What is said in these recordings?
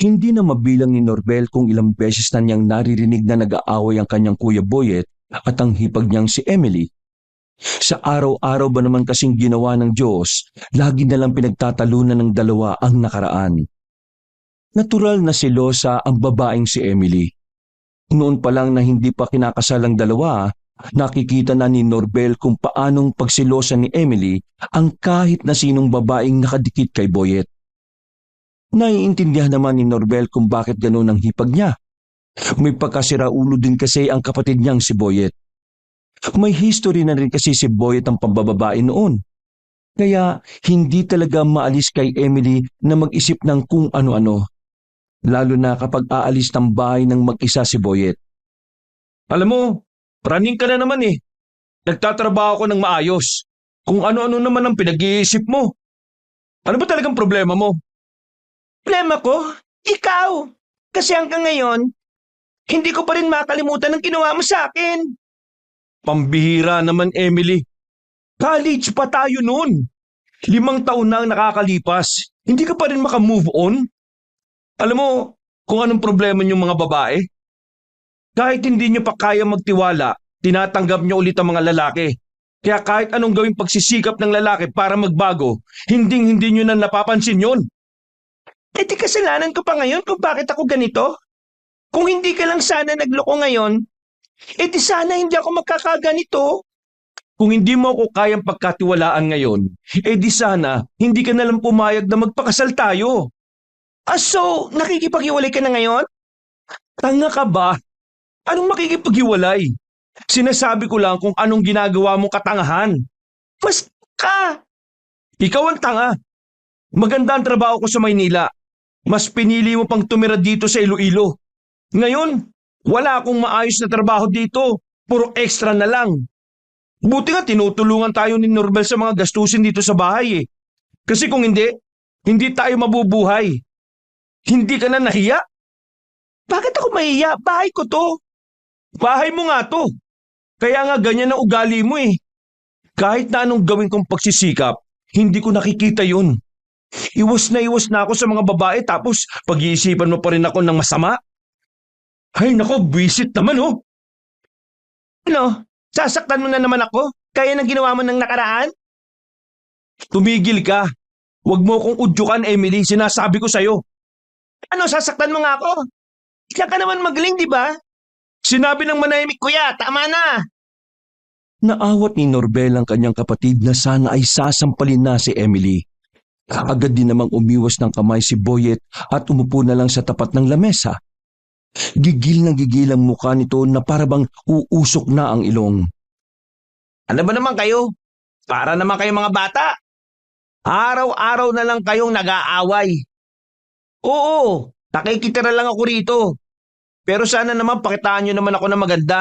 Hindi na mabilang ni Norbel kung ilang beses na niyang naririnig na nag-aaway ang kanyang kuya Boyet at ang hipag niyang si Emily. Sa araw-araw ba naman kasing ginawa ng Diyos, lagi na lang pinagtatalunan ng dalawa ang nakaraan. Natural na selosa ang babaeng si Emily. Noon pa lang na hindi pa kinakasal ang dalawa, nakikita na ni Norbel kung paanong pagsilosa ni Emily ang kahit na sinong babaeng nakadikit kay Boyet. Naiintindihan naman ni Norbel kung bakit ganoon ang hipag niya. May pagkasiraulo din kasi ang kapatid niyang si Boyet. May history na rin kasi si Boyet ang pambababae noon. Kaya hindi talaga maalis kay Emily na mag-isip ng kung ano-ano. Lalo na kapag aalis ng bahay ng mag-isa si Boyet. Alam mo, praning ka na naman eh. Nagtatrabaho ko ng maayos. Kung ano-ano naman ang pinag-iisip mo. Ano ba talagang problema mo? Problema ko? Ikaw! Kasi hanggang ngayon, hindi ko pa rin makalimutan ang ginawa mo sa akin. Pambihira naman, Emily. College pa tayo noon. 5 taon na ang nakakalipas. Hindi ka pa rin makamove on? Alam mo kung anong problema niyong mga babae? Kahit hindi niyo pa kaya magtiwala, tinatanggap niyo ulit ang mga lalaki. Kaya kahit anong gawing pagsisikap ng lalaki para magbago, hindi niyo na napapansin yon. Eh di kasalanan ko pa ngayon kung bakit ako ganito? Kung hindi ka lang sana nagloko ngayon, eh di sana hindi ako magkakaganito. Kung hindi mo ako kayang pagkatiwalaan ngayon, di sana hindi ka nalang pumayag na magpakasal tayo. So, nakikipaghiwalay ka na ngayon? Tanga ka ba? Anong makikipaghiwalay? Sinasabi ko lang kung anong ginagawa mong katangahan. Mas ka! Ikaw ang tanga. Maganda ang trabaho ko sa Maynila. Mas pinili mo pang tumira dito sa Iloilo. Ngayon, wala akong maayos na trabaho dito. Puro extra na lang. Buti nga tinutulungan tayo ni Norbel sa mga gastusin dito sa bahay eh. Kasi kung hindi tayo mabubuhay. Hindi ka na nahiya? Bakit ako mahiya? Bahay ko to. Bahay mo nga to. Kaya nga ganyan ang ugali mo eh. Kahit na anong gawin kong pagsisikap, hindi ko nakikita yun. Iwas na ako sa mga babae tapos pag-iisipan mo pa rin ako ng masama. Ay nako, visit naman oh. Ano? Sasaktan mo na naman ako? Kaya nang ginawa mo ng nakaraan? Tumigil ka. Huwag mo akong udyukan, Emily. Sinasabi ko sa'yo. Ano, sasaktan mo nga ako? Diyan ka naman magaling, di ba? Sinabi ng manahimik, Kuya, tama na! naawat ni Norbel ang kanyang kapatid na sana ay sasampalin na si Emily. Agad din namang umiwas ng kamay si Boyet at umupo na lang sa tapat ng lamesa. Gigil na gigil ang mukha nito na parabang uusok na ang ilong. Ano ba naman kayo? Para naman kayo mga bata. Araw-araw na lang kayong nag-aaway. Oo, nakikitira lang ako rito. Pero sana naman pakitaan nyo naman ako na maganda.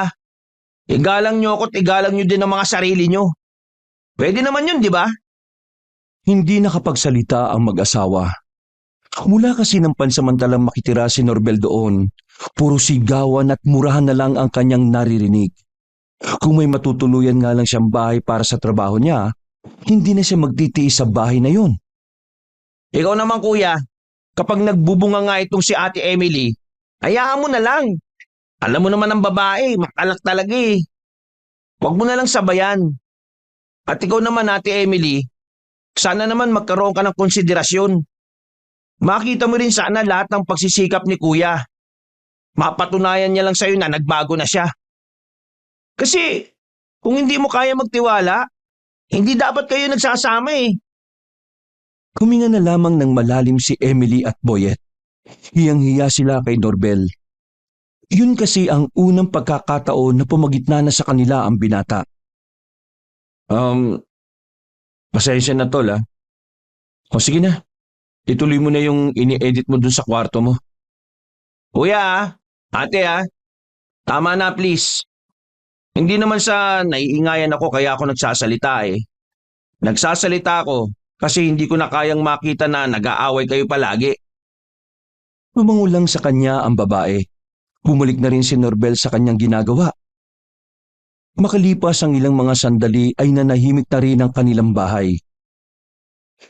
Igalang nyo ako at igalang nyo din ang mga sarili nyo. Pwede naman yun, di ba? Hindi nakapagsalita ang mag-asawa. Mula kasi ng pansamantalang makitira si Norbel doon, puro sigawan at murahan na lang ang kanyang naririnig. Kung may matutuluyan nga lang siyang bahay para sa trabaho niya, hindi na siya magtitiis sa bahay na yun. Ikaw naman kuya, kapag nagbubunga nga itong si Ate Emily, hayaan mo na lang. Alam mo naman ang babae, makalak talaga eh. Huwag mo na lang sabayan. At ikaw naman Ate Emily, sana naman magkaroon ka ng konsiderasyon. Makita mo rin sana lahat ng pagsisikap ni kuya. Mapatunayan niya lang sa'yo na nagbago na siya. Kasi kung hindi mo kaya magtiwala, hindi dapat kayo nagsasama eh. Huminga na lamang ng malalim si Emily at Boyet. Hiyang-hiya sila kay Norbel. Yun kasi ang unang pagkakataon na pumagitna na sa kanila ang binata. Pasensya na tol ah. O sige na, ituloy mo na yung ini-edit mo dun sa kwarto mo. Kuya, ate tama na please. Hindi naman sa naiingayan ako kaya ako nagsasalita eh. Nagsasalita ako kasi hindi ko na kayang makita na nag-aaway kayo palagi. Lumangulang sa kanya ang babae. Bumalik na rin si Norbel sa kanyang ginagawa. Makalipas ang ilang mga sandali ay nanahimik na rin ang kanilang bahay.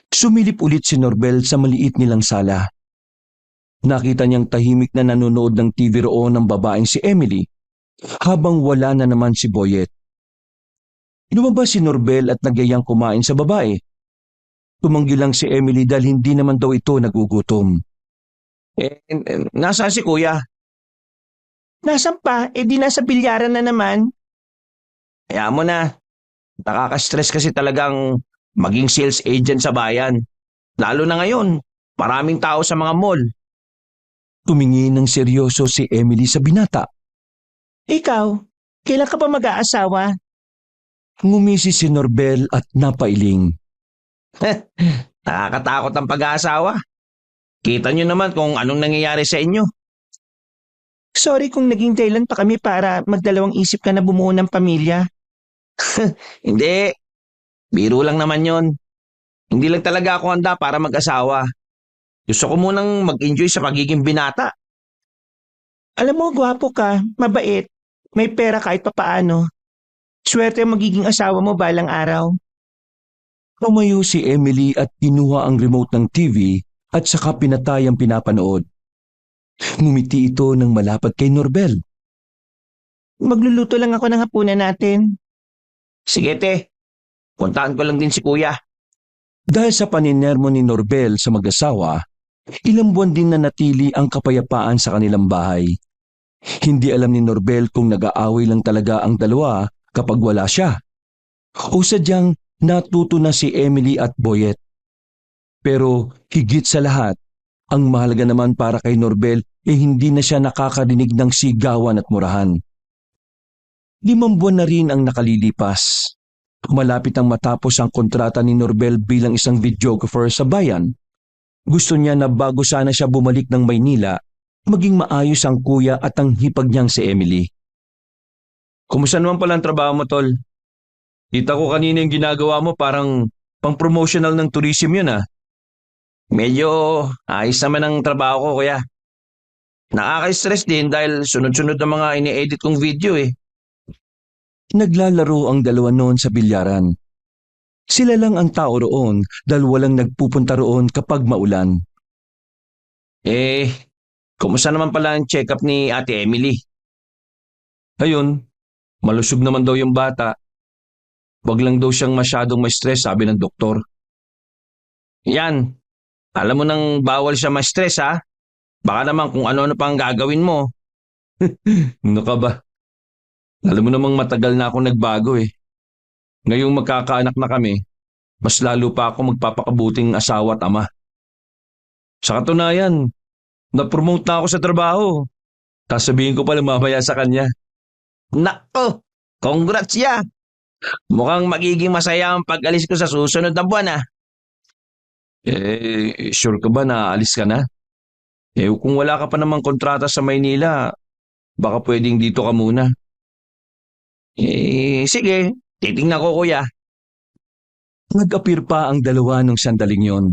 Sumilip ulit si Norbel sa maliit nilang sala. Nakita niyang tahimik na nanonood ng TV roon ng babaeng si Emily habang wala na naman si Boyet. Lumabas si Norbel at nagyayang kumain sa babae. Tumanggi lang si Emily dahil hindi naman daw ito nagugutom. Nasaan si kuya? Nasaan pa? Eh di nasa bilyaran na naman. Kaya mo na. Nakaka-stress kasi talagang maging sales agent sa bayan. Lalo na ngayon, maraming tao sa mga mall. Tumingin ng seryoso si Emily sa binata. Ikaw, kailan ka pa mag-aasawa? Ngumisi si Norbel at napailing. Nakakatakot ang pag-aasawa. Kita nyo naman kung anong nangyayari sa inyo. Sorry kung naging dahilan pa kami para magdalawang isip ka na bumuo ng pamilya. Hindi, biro lang naman yon. Hindi lang talaga ako handa para mag-asawa. Gusto ko munang mag-enjoy sa pagiging binata. Alam mo, gwapo ka, mabait, may pera kahit papaano. Swerte ang magiging asawa mo balang araw. Tumayo si Emily at kinuha ang remote ng TV at saka pinatay ang pinapanood. Ngumiti ito ng malapad kay Norbel. Magluluto lang ako ng hapunan natin. Sige te, puntaan ko lang din si kuya. Dahil sa paninermo ni Norbel sa mag-asawa, ilang buwan din na natili ang kapayapaan sa kanilang bahay. Hindi alam ni Norbel kung nag-aaway lang talaga ang dalawa kapag wala siya. O sadyang natuto na si Emily at Boyet. Pero higit sa lahat, ang mahalaga naman para kay Norbel hindi na siya nakakarinig ng sigawan at murahan. 5 buwan na rin ang nakalilipas. Malapit ang matapos ang kontrata ni Norbel bilang isang videographer sa bayan. Gusto niya na bago sana siya bumalik ng Maynila, maging maayos ang kuya at ang hipag niyang si Emily. Kumusta naman pala ang trabaho mo, tol? Kita ko kanina yung ginagawa mo parang pang-promotional ng tourism yun ah. Medyo ayos naman ang trabaho ko, kuya. Nakaka-stress din dahil sunod-sunod ang mga ini-edit kong video eh. Naglalaro ang dalawa noon sa bilyaran. Sila lang ang tao roon dahil walang nagpupunta roon kapag maulan. Kumusta naman pala ang check-up ni Ate Emily? Ayun, malusog naman daw yung bata. Wag lang daw siyang masyadong ma-stress, sabi ng doktor. Yan, alam mo nang bawal siya ma-stress ha? Baka naman kung ano-ano pang gagawin mo. Ano ka ba? Alam mo namang matagal na ako nagbago eh. Ngayong magkakaanak na kami, mas lalo pa ako magpapakabuting asawa at ama. Sa katunayan, na-promote na ako sa trabaho. Sasabihin ko pala mamaya sa kanya. Nako, congrats ya! Mukhang magiging masaya ang pag-alis ko sa susunod na buwan ah. Sure ka ba na alis ka na? Kung wala ka pa namang kontrata sa Maynila, baka pwedeng dito ka muna. Sige, titingnan ko kuya. Nag-appear pa ang dalawa nung sandaling yon.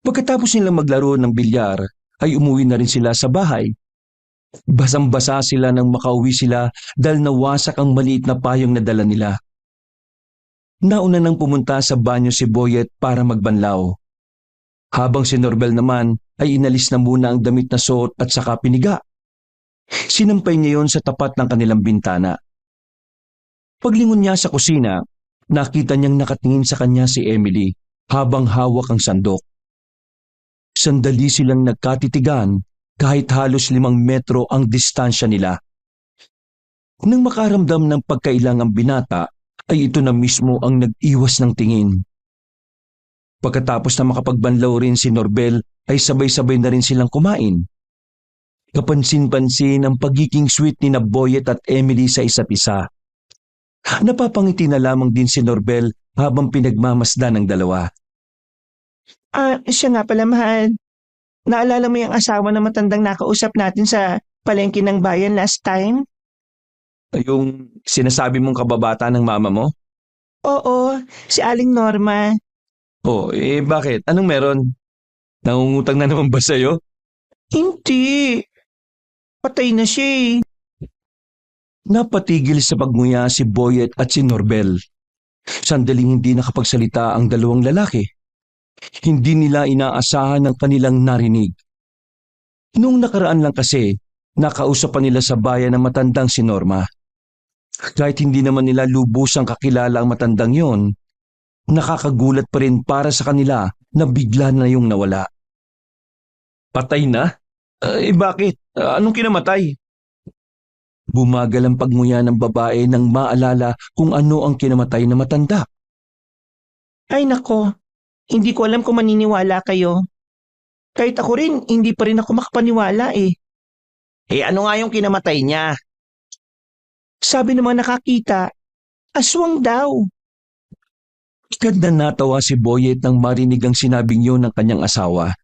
Pagkatapos nilang maglaro ng bilyar, ay umuwi na rin sila sa bahay. Basang-basa sila nang makauwi sila dahil nawasak ang maliit na payong na dala nila. Nauna nang pumunta sa banyo si Boyet para magbanlaw. Habang si Norbel naman ay inalis na muna ang damit na suot at saka piniga. Sinampay niya yon sa tapat ng kanilang bintana. Paglingon niya sa kusina, nakita niyang nakatingin sa kanya si Emily habang hawak ang sandok. Sandali silang nagkatitigan kahit halos 5 metro ang distansya nila. Nang makaramdam ng pagkailang ang binata, ay ito na mismo ang nag-iwas ng tingin. Pagkatapos na makapagbanlaw rin si Norbel, ay sabay-sabay na rin silang kumain. Kapansin-pansin ang pagiging sweet ni na Boyet at Emily sa isa't isa. Napapangiti na lamang din si Norbel habang pinagmamasdan ng dalawa. Siya nga pala, mahal. Naalala mo yung asawa na matandang nakausap natin sa palengke ng bayan last time? Yung sinasabi mong kababata ng mama mo? Oo, si Aling Norma. Bakit? Anong meron? Nangungutang na naman ba sa'yo? Hindi. Patay na siya eh. Napatigil sa pagmuya si Boyet at si Norbel. Sandaling hindi nakapagsalita ang dalawang lalaki. Hindi nila inaasahan ang kanilang narinig. Noong nakaraan lang kasi, nakausap pa nila sa bayan ng matandang si Norma. Kahit hindi naman nila lubusang kakilala ang matandang yon, nakakagulat pa rin para sa kanila na bigla na yung nawala. Patay na? Bakit? Anong kinamatay? Bumagal ang pagmuya ng babae nang maalala kung ano ang kinamatay na matanda. Ay nako, hindi ko alam kung maniniwala kayo. Kahit ako rin, hindi pa rin ako makapaniwala eh. Ano nga yung kinamatay niya? Sabi ng mga nakakita, aswang daw. Ganda natawa si Boyet nang marinig ang sinabing yun ng kanyang asawa.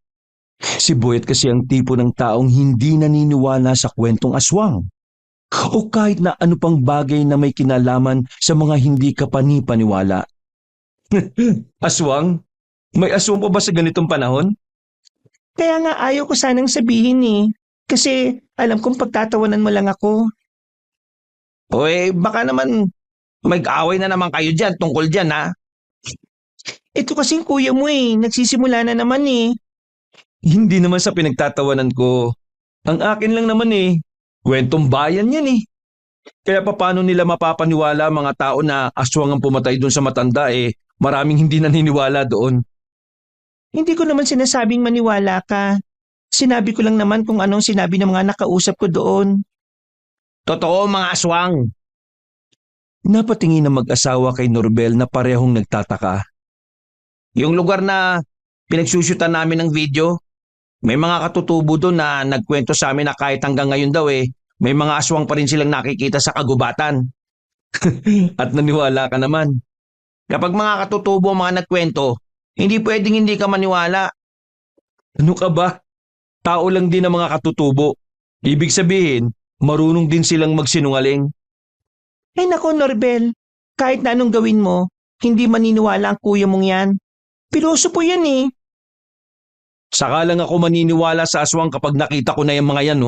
Si Boyet kasi ang tipo ng taong hindi naniniwala sa kwentong aswang. O kahit na ano pang bagay na may kinalaman sa mga hindi kapani-paniwala. Aswang? May aswang pa ba sa ganitong panahon? Kaya nga ayaw ko sanang sabihin eh. Kasi alam kong pagtatawanan mo lang ako. Baka naman may kaaway na naman kayo dyan tungkol dyan ha? Ito kasing kuya mo eh, nagsisimula na naman eh. Hindi naman sa pinagtatawanan ko. Ang akin lang naman kwentong bayan yan Kaya paano nila mapapaniwala mga tao na aswang ang pumatay doon sa matanda maraming hindi naniniwala doon. Hindi ko naman sinasabing maniwala ka. Sinabi ko lang naman kung anong sinabi ng mga nakausap ko doon. Totoo mga aswang. Napatingin ang mag-asawa kay Norbel na parehong nagtataka. Yung lugar na pinagsusyutan namin ng video, may mga katutubo doon na nagkwento sa amin na kahit hanggang ngayon daw may mga aswang pa rin silang nakikita sa kagubatan. At naniwala ka naman. Kapag mga katutubo ang mga nagkwento, hindi pwedeng hindi ka maniwala. Ano ka ba? Tao lang din ang mga katutubo. Ibig sabihin, marunong din silang magsinungaling. Ay nako Norbel, kahit na anong gawin mo, hindi maniniwala ang kuya mong yan. Piloso po yan eh. Saka lang ako maniniwala sa aswang kapag nakita ko na yung mga yan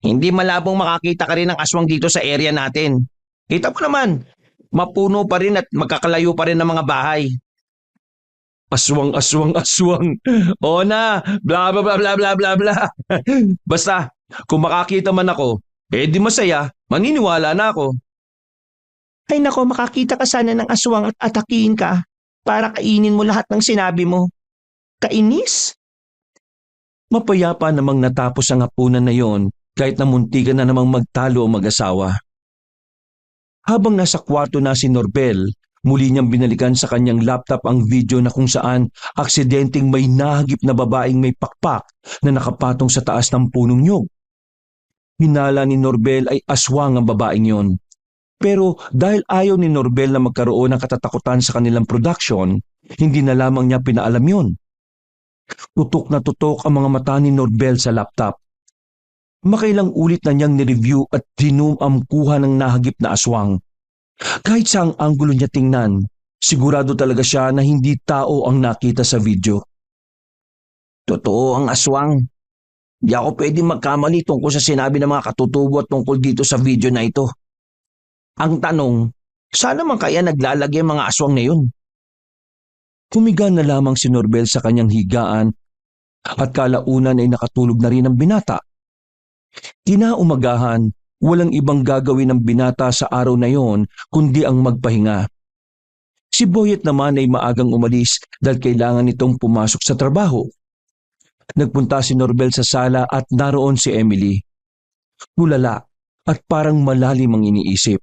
Hindi malabong makakita ka rin ng aswang dito sa area natin. Kita mo naman, mapuno pa rin at magkakalayo pa rin ng mga bahay. Aswang, aswang, aswang. O na, bla bla bla bla bla bla bla. Basta, kung makakita man ako, di masaya, maniniwala na ako. Ay nako, makakita ka sana ng aswang at atakihin ka para kainin mo lahat ng sinabi mo. Kainis? Mapayapa namang natapos ang hapunan na yon kahit na muntikan na namang magtalo ang mag-asawa. Habang nasa kwarto na si Norbel, muli niyang binalikan sa kanyang laptop ang video na kung saan aksidenteng may nahagip na babaeng may pakpak na nakapatong sa taas ng punong niyog. Hinala ni Norbel ay aswang ang babaeng yon. Pero dahil ayaw ni Norbel na magkaroon ng katatakutan sa kanilang production, hindi na lamang niya pinaalam yon. Tutok na tutok ang mga mata ni Norbel sa laptop. Makailang ulit na niyang nireview at dinum ang kuha ng nahagip na aswang. Kahit sa ang anggulo niya tingnan, sigurado talaga siya na hindi tao ang nakita sa video. Totoo ang aswang. Di ako pwedeng magkamali tungkol sa sinabi ng mga katutubo at tungkol dito sa video na ito. Ang tanong, saan naman kaya naglalagay ang mga aswang na yun? Humiga na lamang si Norbel sa kanyang higaan at kalaunan ay nakatulog na rin ang binata. Kinaumagahan, walang ibang gagawin ng binata sa araw na yon kundi ang magpahinga. Si Boyet naman ay maagang umalis dahil kailangan nitong pumasok sa trabaho. Nagpunta si Norbel sa sala at naroon si Emily. Tulala at parang malalim ang iniisip.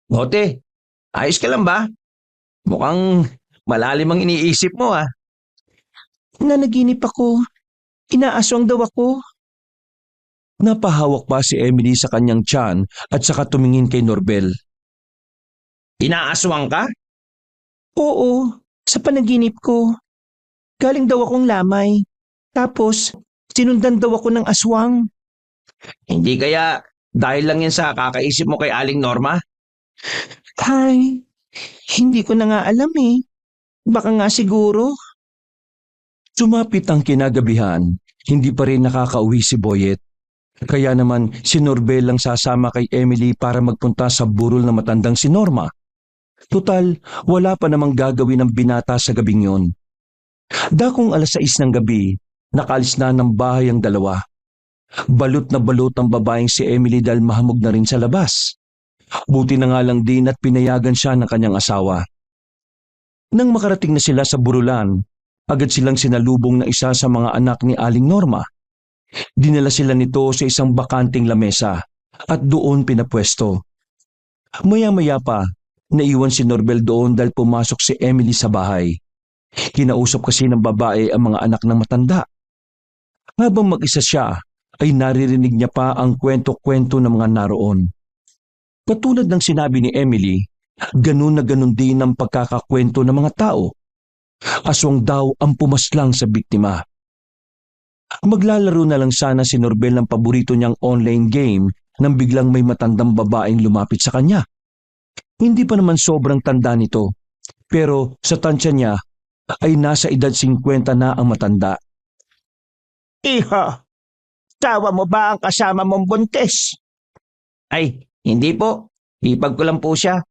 Bote, ayos ka lang ba? Mukhang malalim ang iniisip mo Nanaginip ako. Inaaswang daw ako. Napahawak pa si Emily sa kanyang tiyan at saka tumingin kay Norbel. Inaaswang ka? Oo, sa panaginip ko. Galing daw akong lamay. Tapos, sinundan daw ako ng aswang. Hindi kaya dahil lang yan sa kakaisip mo kay Aling Norma? Hay, hindi ko na nga alam eh. Baka nga siguro. Sumapit ang kinagabihan, hindi pa rin nakakauwi si Boyet. Kaya naman si Norbel lang sasama kay Emily para magpunta sa burol na matandang si Norma. Tutal, wala pa namang gagawin ng binata sa gabing yon. Dakong 6:00 ng gabi, nakaalis na ng bahay ang dalawa. Balot na balot ang babaeng si Emily dahil mahamog na rin sa labas. Buti na nga lang din at pinayagan siya ng kanyang asawa. Nang makarating na sila sa burulan, agad silang sinalubong ng isa sa mga anak ni Aling Norma. Dinala sila nito sa isang bakanting lamesa at doon pinapwesto. Maya-maya pa, naiwan si Norbel doon dahil pumasok si Emily sa bahay. Kinausap kasi ng babae ang mga anak ng matanda. Habang mag-isa siya, ay naririnig niya pa ang kwento-kwento ng mga naroon. Katulad ng sinabi ni Emily, ganun na ganun din ang pagkakakwento ng mga tao. Aswang daw ang pumaslang sa biktima. Maglalaro na lang sana si Norbel ng paborito niyang online game nang biglang may matandang babaeng lumapit sa kanya. Hindi pa naman sobrang tanda nito, pero sa tansya niya ay nasa edad 50 na ang matanda. Iho, tawa mo ba ang kasama mong buntis? Ay, hindi po. Hipag ko lang po siya.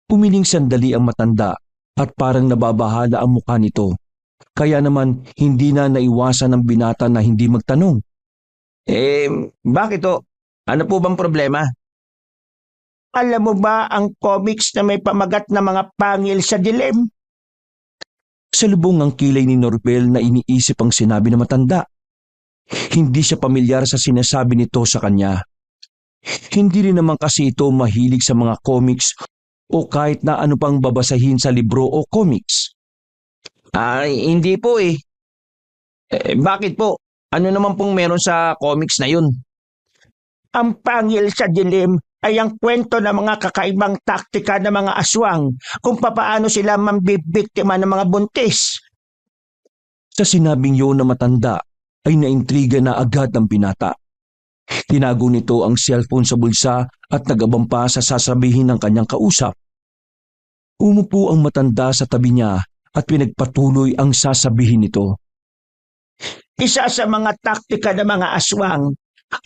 Pumiling sandali ang matanda at parang nababahala ang mukha nito. Kaya naman hindi na naiwasan ng binata na hindi magtanong. Bakit to? Ano po bang problema? Alam mo ba ang comics na may pamagat na mga pangil sa dilim? Salubong ang kilay ni Norbel na iniisip ang sinabi ng matanda. Hindi siya pamilyar sa sinasabi nito sa kanya. Hindi rin naman kasi ito mahilig sa mga comics o kahit na ano pang babasahin sa libro o comics. Ay, hindi po eh. Bakit po? Ano naman pong meron sa comics na yun? Ang pangil sa dilim ay ang kwento ng mga kakaibang taktika ng mga aswang kung papaano sila mambibiktima ng mga buntis. Sa sinabing yun na matanda ay naintriga na agad ang binata. Tinago nito ang cellphone sa bulsa at nagabang pa sa sasabihin ng kanyang kausap. Umupo ang matanda sa tabi niya at pinagpatuloy ang sasabihin nito. Isa sa mga taktika ng mga aswang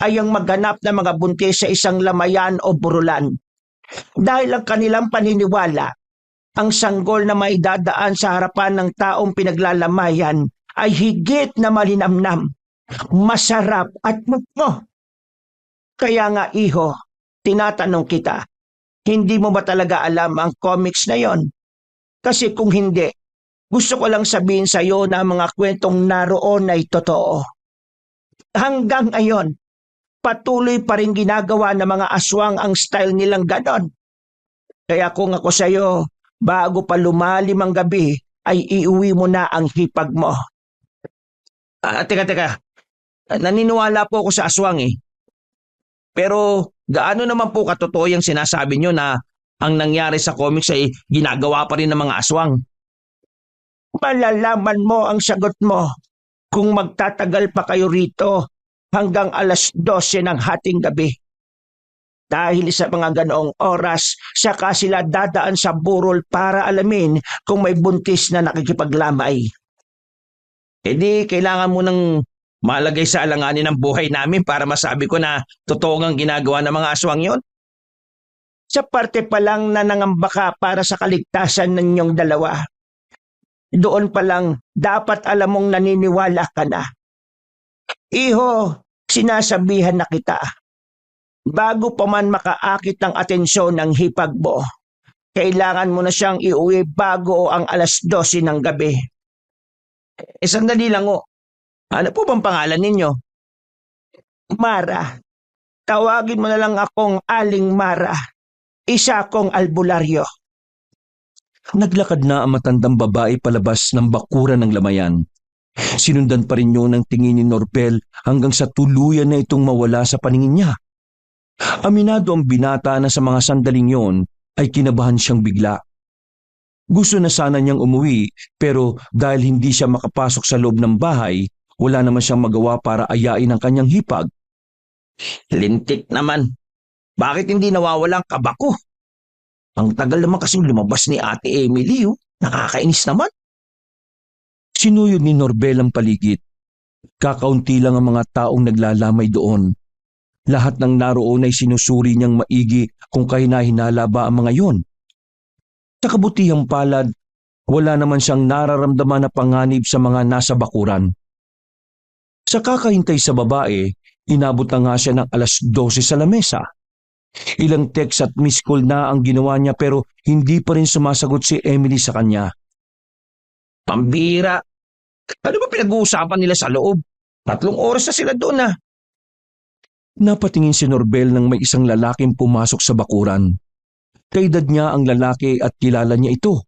ay ang maghanap ng mga buntis sa isang lamayan o burulan. Dahil ang kanilang paniniwala, ang sanggol na may dadaan sa harapan ng taong pinaglalamayan ay higit na malinamnam, masarap at mukmo. Kaya nga iho, tinatanong kita, hindi mo ba talaga alam ang comics na yon? Kasi kung hindi, gusto ko lang sabihin sa iyo na ang mga kwentong naroon ay totoo. Hanggang ngayon, patuloy pa rin ginagawa ng mga aswang ang style nilang ganon. Kaya kung ako sa iyo, bago pa lumalim ang gabi, ay iuwi mo na ang hipag mo. Teka. Naniniwala po ako sa aswang eh. Pero gaano naman po katotoo yung sinasabi nyo na ang nangyari sa comics ay ginagawa pa rin ng mga aswang? Malalaman mo ang sagot mo kung magtatagal pa kayo rito hanggang 12:00 ng hating gabi. Dahil sa mga ganoong oras, saka sila dadaan sa burol para alamin kung may buntis na nakikipaglamay. Di kailangan mo nang malagay sa alanganin ng buhay namin para masabi ko na totoo ang ginagawa ng mga aswang yon. Sa parte pa lang na nangamba ka para sa kaligtasan ng inyong dalawa. Doon pa lang dapat alam mong naniniwala ka na. Iho, sinasabihan na kita. Bago pa man makaakit ng atensyon ng hipag mo, kailangan mo na siyang iuwi bago ang 12:00 ng gabi. Sandali lang o. Ano po bang pangalan ninyo? Mara, tawagin mo na lang akong Aling Mara. Isa akong albularyo. Naglakad na ang matandang babae palabas ng bakuran ng lamayan. Sinundan pa rin yun ng tingin ni Norbel hanggang sa tuluyan na itong mawala sa paningin niya. Aminado ang binata na sa mga sandaling yon ay kinabahan siyang bigla. Gusto na sana niyang umuwi pero dahil hindi siya makapasok sa loob ng bahay, wala naman siyang magawa para ayain ang kanyang hipag. Lintik naman. Bakit hindi nawawala ang kaba ko? Ang tagal naman kasing lumabas ni Ate Emily. Nakakainis naman. Sinuyod ni Norbel ang paligid. Kakaunti lang ang mga taong naglalamay doon. Lahat ng naroon ay sinusuri niyang maigi kung kahinahinala ba ang mga yon. Sa kabutihang palad, wala naman siyang nararamdaman na panganib sa mga nasa bakuran. Sa kakahintay sa babae, inabot na nga siya ng alas 12 sa lamesa. Ilang text at miss call na ang ginawa niya pero hindi pa rin sumasagot si Emily sa kanya. Pambira. Ano ba pinag-uusapan nila sa loob? 3 oras na sila doon ah. Napatingin si Norbel nang may isang lalaking pumasok sa bakuran. Kaedad niya ang lalaki at kilala niya ito.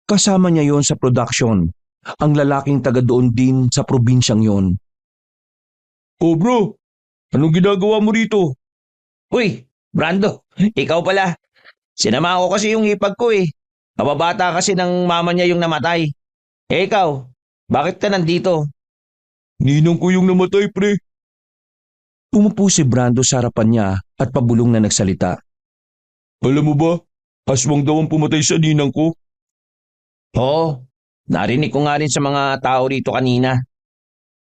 Kasama niya yon sa production, ang lalaking taga doon din sa probinsyang yon. "Oh bro, anong ginagawa mo rito?" Uy, Brando, ikaw pala. Sinama ko kasi yung hipag ko eh. Kababata kasi ng mama niya yung namatay. Eh ikaw, bakit ka nandito? "Ninong ko yung namatay, pre." Umupo si Brando sa harapan niya at pabulong na nagsalita. "Alam mo ba, aswang daw ang pumatay sa ninang ko." Oo, narinig ko nga rin sa mga tao rito kanina.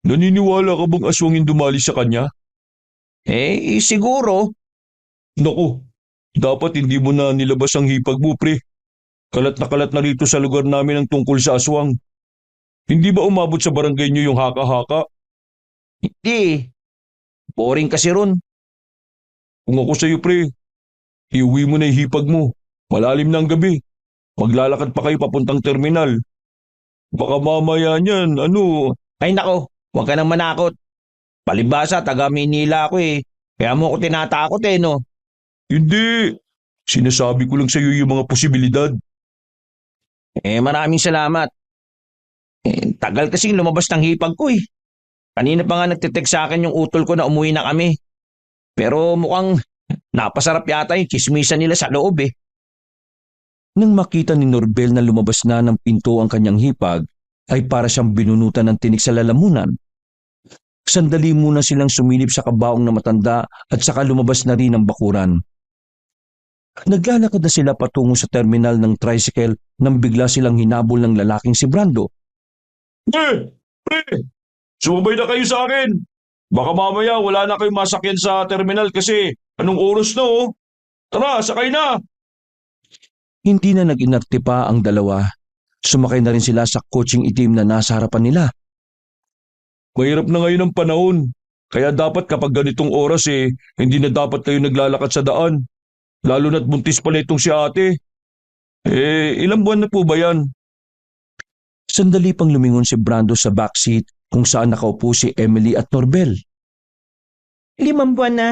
"Naniniwala ka bang aswang yung dumali sa kanya?" Siguro. "Naku, dapat hindi mo na nilabas ang hipag mo, pre. Kalat na rito sa lugar namin ang tungkol sa aswang. Hindi ba umabot sa barangay niyo yung haka-haka?" Hindi. Boring kasi ron. "Kung ako sa'yo, pre, iuwi mo na yung hipag mo. Malalim na ang gabi. Maglalakad pa kayo papuntang terminal. Baka mamaya niyan, Ay nako, huwag ka nang manakot. Palibhasa, taga Manila ako eh. Kaya mo ako tinatakot eh no. Hindi. Sinasabi ko lang sa'yo yung mga posibilidad." Maraming salamat. Tagal kasing lumabas ng hipag ko eh. Kanina pa nga nagtitext sa akin yung utol ko na umuwi na kami. Pero mukhang napasarap yata yung chismisan nila sa loob eh. Nang makita ni Norbel na lumabas na ng pinto ang kanyang hipag, ay para siyang binunutan ng tinik sa lalamunan. Sandali muna silang sumilip sa kabaong na matanda at saka lumabas na rin ang bakuran. Naglalakad na sila patungo sa terminal ng tricycle nang bigla silang hinabol ng lalaking si Brando. "Pre! Pre! Sumabay na kayo sa akin! Baka mamaya wala na kayong masakyan sa terminal kasi anong oras na oh? Tara, sakay na!" Hindi na nag-inarte pa ang dalawa. Sumakay na rin sila sa kotseng itim na nasa harapan nila. "Mahirap na ngayon ang panahon. Kaya dapat kapag ganitong oras hindi na dapat kayo naglalakad sa daan. Lalo na't buntis pala itong si ate. Ilang buwan na po ba yan?" Sandali pang lumingon si Brando sa backseat kung saan nakaupo si Emily at Norbel. 5 buwan na.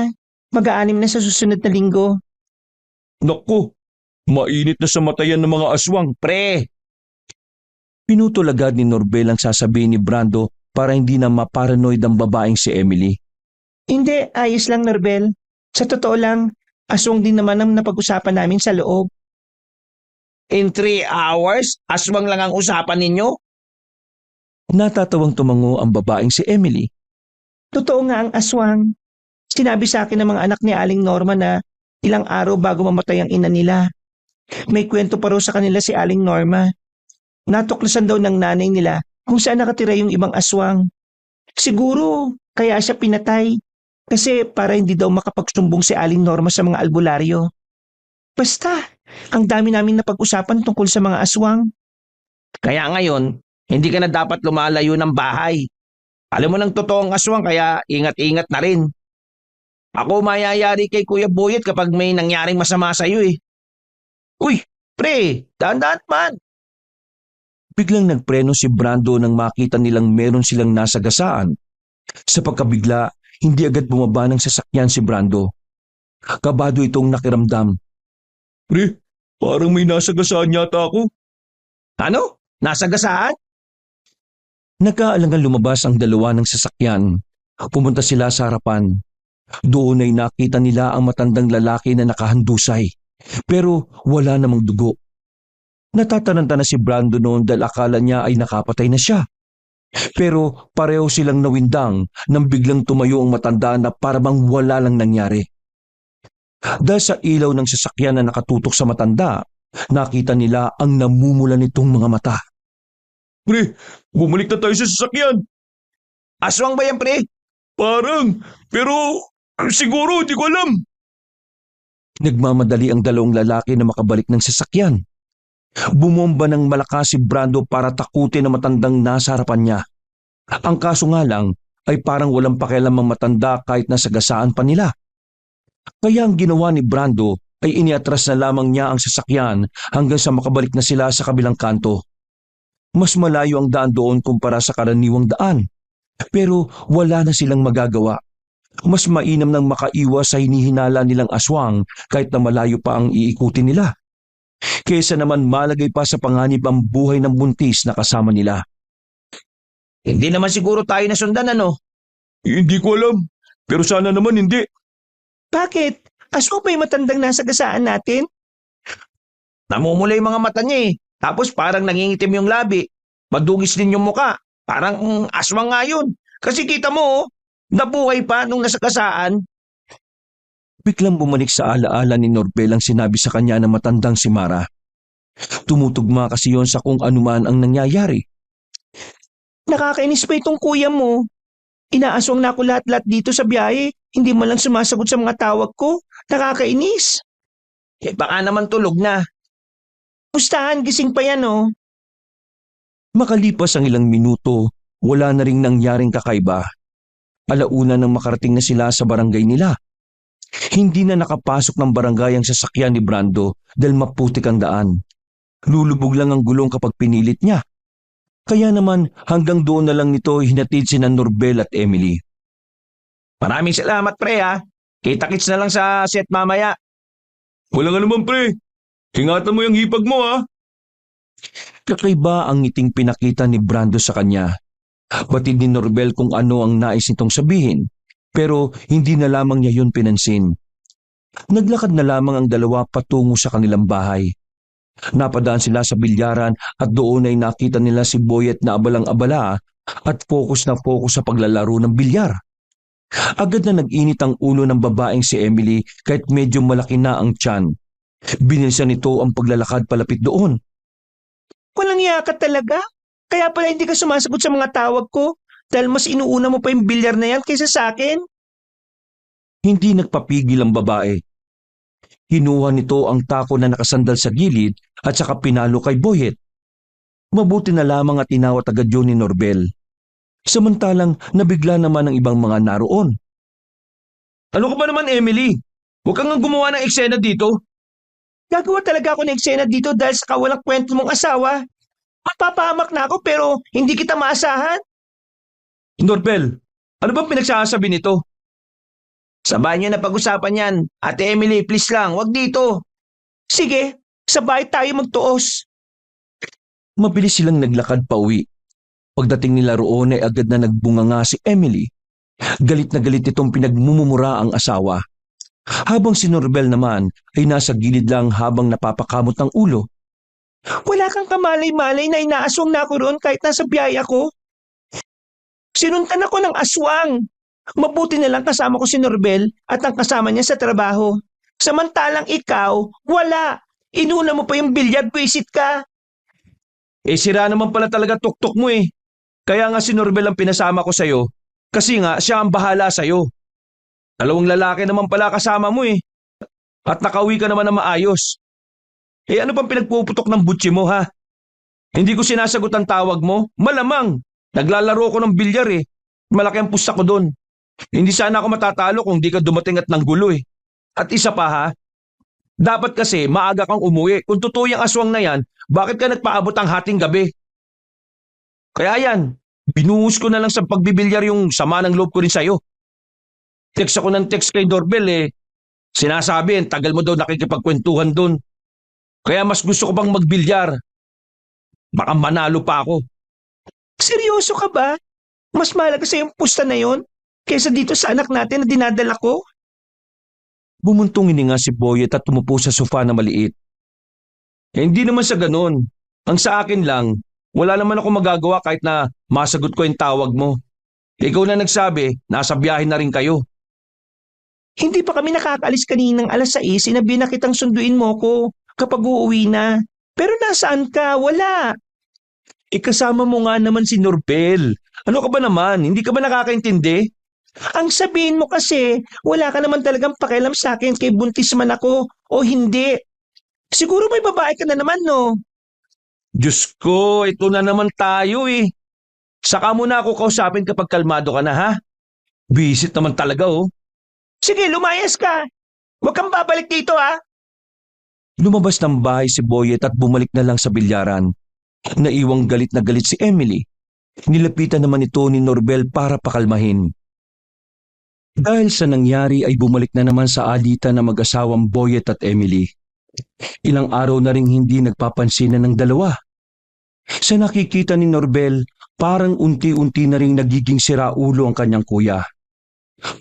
Mag-aanim na sa susunod na linggo. "Naku, mainit na sa mata yan ng mga aswang." Pre, Pinutol agad ni Norbel ang sasabihin ni Brando para hindi na maparanoid ang babaeng si Emily. Hindi, ayos lang Norbel. Sa totoo lang, aswang din naman ang napag-usapan namin sa loob. in 3 hours, aswang lang ang usapan ninyo? Natatawang tumango ang babaeng si Emily. Totoo nga ang aswang. Sinabi sa akin ng mga anak ni Aling Norma na ilang araw bago mamatay ang ina nila. May kwento pa raw sa kanila si Aling Norma. Natuklasan daw ng nanay nila kung saan nakatira yung ibang aswang. Siguro, kaya siya pinatay. Kasi para hindi daw makapagsumbong si Aling Norma sa mga albularyo. Basta, ang dami namin napag-usapan tungkol sa mga aswang. Kaya ngayon, hindi ka na dapat lumalayo ng bahay. Alam mo ng totoong aswang kaya ingat-ingat na rin. Ako mayayari kay Kuya Boyet kapag may nangyaring masama sa'yo eh. Uy, pre, dahan-dahan man. Biglang nagpreno si Brando nang makita nilang meron silang nasagasaan. Sa pagkabigla, hindi agad bumaba ng sasakyan si Brando. Kabado itong nakiramdam. "Pre, parang may nasagasaan yata ako." Ano? Nasagasaan? Nagkaalangan lumabas ang dalawa ng sasakyan. Pumunta sila sa harapan. Doon ay nakita nila ang matandang lalaki na nakahandusay. Pero wala namang dugo. Natataranta na si Brando noon dahil akala niya ay nakapatay na siya. Pero pareho silang nawindang nang biglang tumayo ang matanda na parang wala lang nangyari. Dahil sa ilaw ng sasakyan na nakatutok sa matanda, nakita nila ang namumula nitong mga mata. "Pre, bumalik na tayo sa sasakyan." Aswang ba yan, pre? "Parang, pero siguro di ko alam." Nagmamadali ang dalawang lalaki na makabalik ng sasakyan. Bumomba ng malakas si Brando para takutin ang matandang nasa harapan niya. Ang kaso nga lang, ay parang walang pakialam ang matanda kahit nasagasaan pa nila. Kaya ang ginawa ni Brando ay iniatras na lamang niya ang sasakyan hanggang sa makabalik na sila sa kabilang kanto. Mas malayo ang daan doon kumpara sa karaniwang daan. Pero wala na silang magagawa. Mas mainam nang makaiwas sa hinihinala nilang aswang kahit na malayo pa ang iikutin nila. Kesa naman malagay pa sa panganib ang buhay ng buntis na kasama nila. Hindi naman siguro tayo nasundan ano? Hindi ko alam, pero sana naman hindi. Bakit? Aswang pa yung matandang nasa gasaan natin? Namumula yung mga mata niya eh. Tapos parang nangingitim yung labi. Madugis din yung muka. Parang aswang nga yun. Kasi kita mo, nabuhay pa nung nasa kasaan. Biglang bumalik sa alaala ni Norbel ang sinabi sa kanya ng matandang si Mara. Tumutugma kasi yon sa kung anuman ang nangyayari. Nakakainis pa itong kuya mo. Inaaswang na ako lahat-lahat dito sa biyahe. Hindi mo lang sumasagot sa mga tawag ko. Nakakainis. Eh baka naman tulog na. Pustahan, gising pa yan oh. Makalipas ang ilang minuto, wala na ring nangyaring kakaiba. Alauna nang makarating na sila sa barangay nila. Hindi na nakapasok ng barangay ang sasakyan ni Brando dahil maputik ang daan. Lulubog lang ang gulong kapag pinilit niya. Kaya naman hanggang doon na lang nito hinatid sina Norbel at Emily. Maraming salamat pre ha. Kita-kits na lang sa set mamaya. Wala nga naman pre. Ingatan mo yung hipag mo ha. Kakaiba ang ngiting pinakita ni Brando sa kanya. Batid ni Norbel kung ano ang nais nitong sabihin, pero hindi na lamang niya yun pinansin. Naglakad na lamang ang dalawa patungo sa kanilang bahay. Napadaan sila sa bilyaran at doon ay nakita nila si Boyet na abalang-abala at focus na focus sa paglalaro ng bilyar. Agad na nag-init ang ulo ng babaeng si Emily kahit medyo malaki na ang tiyan. Binilisan nito ang paglalakad palapit doon. Walang yaka talaga. Kaya pala hindi ka sumasagot sa mga tawag ko dahil mas inuuna mo pa yung bilyar na yan kaysa sa akin. Hindi nagpapigil ang babae. Hinuha nito ang tako na nakasandal sa gilid at saka pinalo kay Boyet. Mabuti na lamang at inawat agad yun ni Norbel. Samantalang nabigla naman ang ibang mga naroon. Ano ka ba naman Emily? Huwag kang nga gumawa ng eksena dito. Gagawa talaga ako ng eksena dito dahil sa kawalang kwento mong asawa. Mapapahamak na ako pero hindi kita maasahan. Norbel, ano bang pinagsasabi nito? Sabay niyo na pag-usapan yan. Ate Emily, please lang, wag dito. Sige, sabay tayo magtuos. Mabilis silang naglakad pa uwi. Pagdating nila roon ay agad na nagbunganga si Emily. Galit na galit itong pinagmumura ang asawa. Habang si Norbel naman ay nasa gilid lang habang napapakamot ng ulo. Wala kang kamalay-malay na inaaswang na ako roon kahit nasa biyaya ko. Sinuntan ako ng aswang. Mabuti na lang kasama ko si Norbel at ang kasama niya sa trabaho. Samantalang ikaw, wala. Inuna mo pa yung bilyard, visit ka. Eh sira naman pala talaga tuktok mo eh. Kaya nga si Norbel ang pinasama ko sa'yo. Kasi nga siya ang bahala sa'yo. Dalawang lalaki naman pala kasama mo eh. At nakauwi ka naman na maayos. Eh ano pang pinagpuputok ng butsi mo ha? Hindi ko sinasagot ang tawag mo? Malamang. Naglalaro ko ng bilyar eh. Malaki ang pusta ko doon. Hindi sana ako matatalo kung di ka dumating at nanggulo eh. At isa pa ha, dapat kasi maaga kang umuwi. Kung totoo yung aswang na yan, bakit ka nagpaabot ang hating gabi? Kaya yan, binuhos ko na lang sa pagbibilyar yung sama ng loob ko rin sa'yo. Text ako ng text kay Doorbell eh. Sinasabi, tagal mo daw nakikipagkwentuhan doon. Kaya mas gusto ko pang magbilyar. Baka manalo pa ako. Seryoso ka ba? Mas mahalaga sa yung pusta na yon kaysa dito sa anak natin na dinadala ko? Bumuntong hininga si Boyet at tumupo sa sofa na maliit. Eh, hindi naman sa ganun. Ang sa akin lang, wala naman ako magagawa kahit na masagot ko yung tawag mo. Ikaw na nagsabi, nasa biyahe na rin kayo. Hindi pa kami nakakaalis kaninang alas 6, sinabi na kitang sunduin mo ko kapag uuwi na. Pero nasaan ka? Wala. Ikasama mo nga naman si Norbel. Ano ka ba naman? Hindi ka ba nakakaintindi? Ang sabihin mo kasi, wala ka naman talagang pakialam sa akin kay buntis man ako o hindi. Siguro may babae ka na naman, no? Diyos ko, ito na naman tayo eh. Saka mo na ako kausapin kapag kalmado ka na, ha? Visit naman talaga, oh. Sige, lumayas ka. Huwag kang babalik dito, ha? Lumabas ng bahay si Boyet at bumalik na lang sa bilyaran. Naiwang galit na galit si Emily. Nilapitan naman ito ni Norbel para pakalmahin. Dahil sa nangyari ay bumalik na naman sa alitan ng mag-asawang Boyet at Emily. Ilang araw na ring hindi nagpapansinan ng dalawa. Sa nakikita ni Norbel, parang unti-unti na ring nagiging siraulo ang kanyang kuya.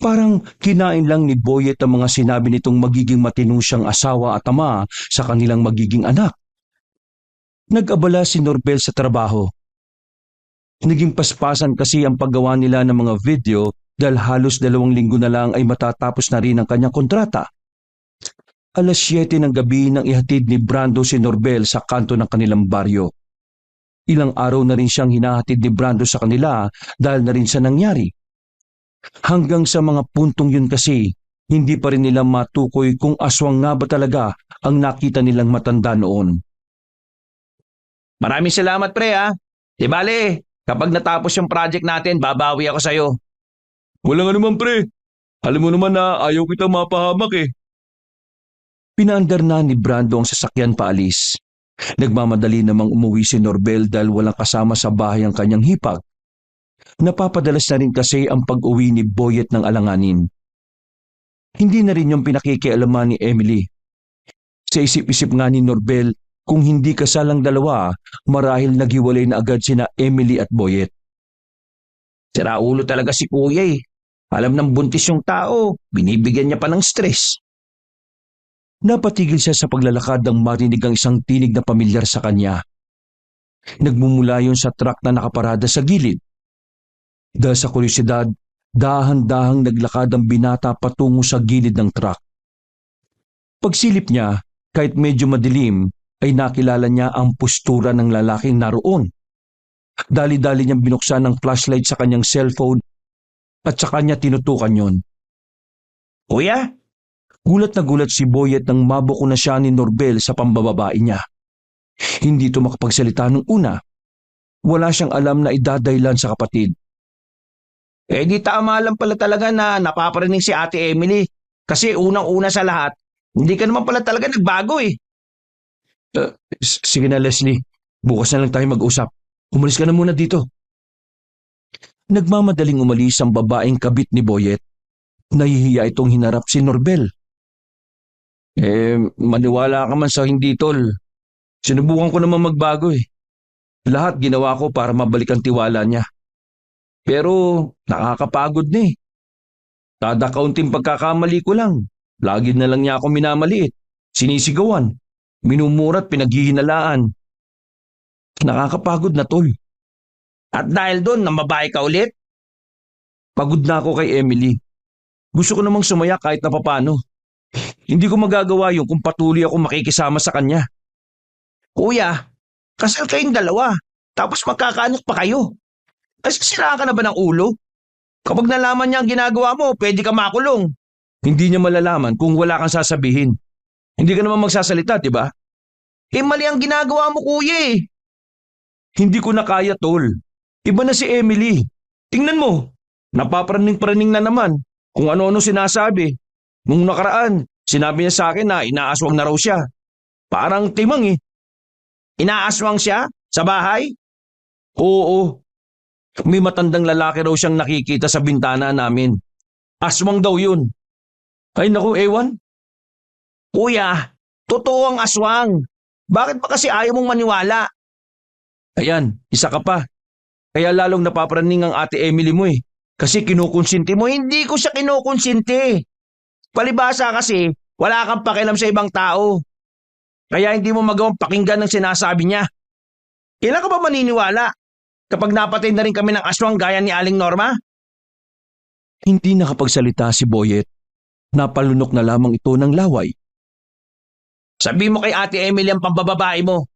Parang kinain lang ni Boyet ang mga sinabi nitong magiging matino siyang asawa at ama sa kanilang magiging anak. Nag-abala si Norbel sa trabaho. Naging paspasan kasi ang paggawa nila ng mga video dahil halos 2 linggo na lang ay matatapos na rin ang kanyang kontrata. Alas 7 ng gabi nang ihatid ni Brando si Norbel sa kanto ng kanilang baryo. Ilang araw na rin siyang hinahatid ni Brando sa kanila dahil na rin sa nangyari. Hanggang sa mga puntong yun kasi, hindi pa rin nila matukoy kung aswang nga ba talaga ang nakita nilang matanda noon. Maraming salamat, pre, ha? Di bale, kapag natapos yung project natin, babawi ako sa'yo. Walang anuman pre. Alam mo naman na ayaw kitang mapahamak eh. Pinaandar na ni Brando ang sasakyan paalis. Nagmamadali namang umuwi si Norbel dahil walang kasama sa bahay ang kanyang hipag. Napapadalas na rin kasi ang pag-uwi ni Boyet ng alanganin. Hindi na rin yung pinakikialaman ni Emily. Sa isip-isip nga ni Norbel, kung hindi kasalang dalawa, marahil naghiwalay na agad sina Emily at Boyet. Siraulo talaga si kuya, eh. Alam ng buntis yung tao, binibigyan niya pa ng stress. Napatigil siya sa paglalakad nang marinig ang isang tinig na pamilyar sa kanya. Nagmumula yun sa truck na nakaparada sa gilid. Dahil sa kuryosidad, dahan-dahang naglakad ang binata patungo sa gilid ng truck. Pagsilip niya, kahit medyo madilim, ay nakilala niya ang postura ng lalaking naroon. Dali-dali niyang binuksan ang flashlight sa kanyang cellphone at sa kanya tinutukan yon. Kuya? Gulat na gulat si Boyet nang mabuko na siya ni Norbel sa pambababae niya. Hindi ito makapagsalita nung una. Wala siyang alam na idadaylan sa kapatid. Eh di tama lang pala talaga na napaparinig si Ate Emily. Kasi unang-una sa lahat, hindi ka naman pala talaga nagbago, eh. Sige na Leslie, bukas na lang tayo mag-usap. Umalis ka na muna dito. Nagmamadaling umalis ang babaeng kabit ni Boyet. Nahihiya itong hinarap si Norbel. Maniwala ka man sa hindi, tol. Sinubukan ko naman magbago, eh. Lahat ginawa ko para mabalik ang tiwala niya. Pero nakakapagod na, eh. Kada kaunting pagkakamali ko lang, lagi na lang niya ako minamaliit, sinisigawan, minumurat, pinaghihinalaan. Nakakapagod na, tol. At dahil doon, namabae ka ulit? Pagod na ako kay Emily. Gusto ko namang sumaya kahit na papano. Hindi ko magagawa yun kung patuloy ako makikisama sa kanya. Kuya, kasal kayong dalawa, tapos magkakaanak pa kayo. Nasisiraan ka na ba ng ulo? Kapag nalaman niya ang ginagawa mo, pwede ka makulong. Hindi niya malalaman kung wala kang sasabihin. Hindi ka naman magsasalita, di ba? Mali ang ginagawa mo, kuya, eh. Hindi ko na kaya, tol. Iba na si Emily. Tingnan mo, napapraning-praning na naman kung ano-ano sinasabi. Nung nakaraan, sinabi niya sa akin na inaaswang na raw siya. Parang timang, eh. Inaaswang siya? Sa bahay? Oo. May matandang lalaki raw siyang nakikita sa bintana namin. Aswang daw yun. Ay naku, ewan. Kuya, totoo ang aswang. Bakit ba kasi ayaw mong maniwala? Ayan, isa ka pa. Kaya lalong napapraning ang Ate Emily mo, eh. Kasi kinukonsinti mo. Hindi ko siya kinukonsinti. Palibasa kasi, wala kang pakialam sa ibang tao. Kaya hindi mo magawang pakinggan ng sinasabi niya. Kailan ka ba maniniwala? Kapag napatay na rin kami ng aswang gaya ni Aling Norma? Hindi nakapagsalita si Boyet. Napalunok na lamang ito ng laway. Sabi mo kay Ate Emily ang pambababae mo.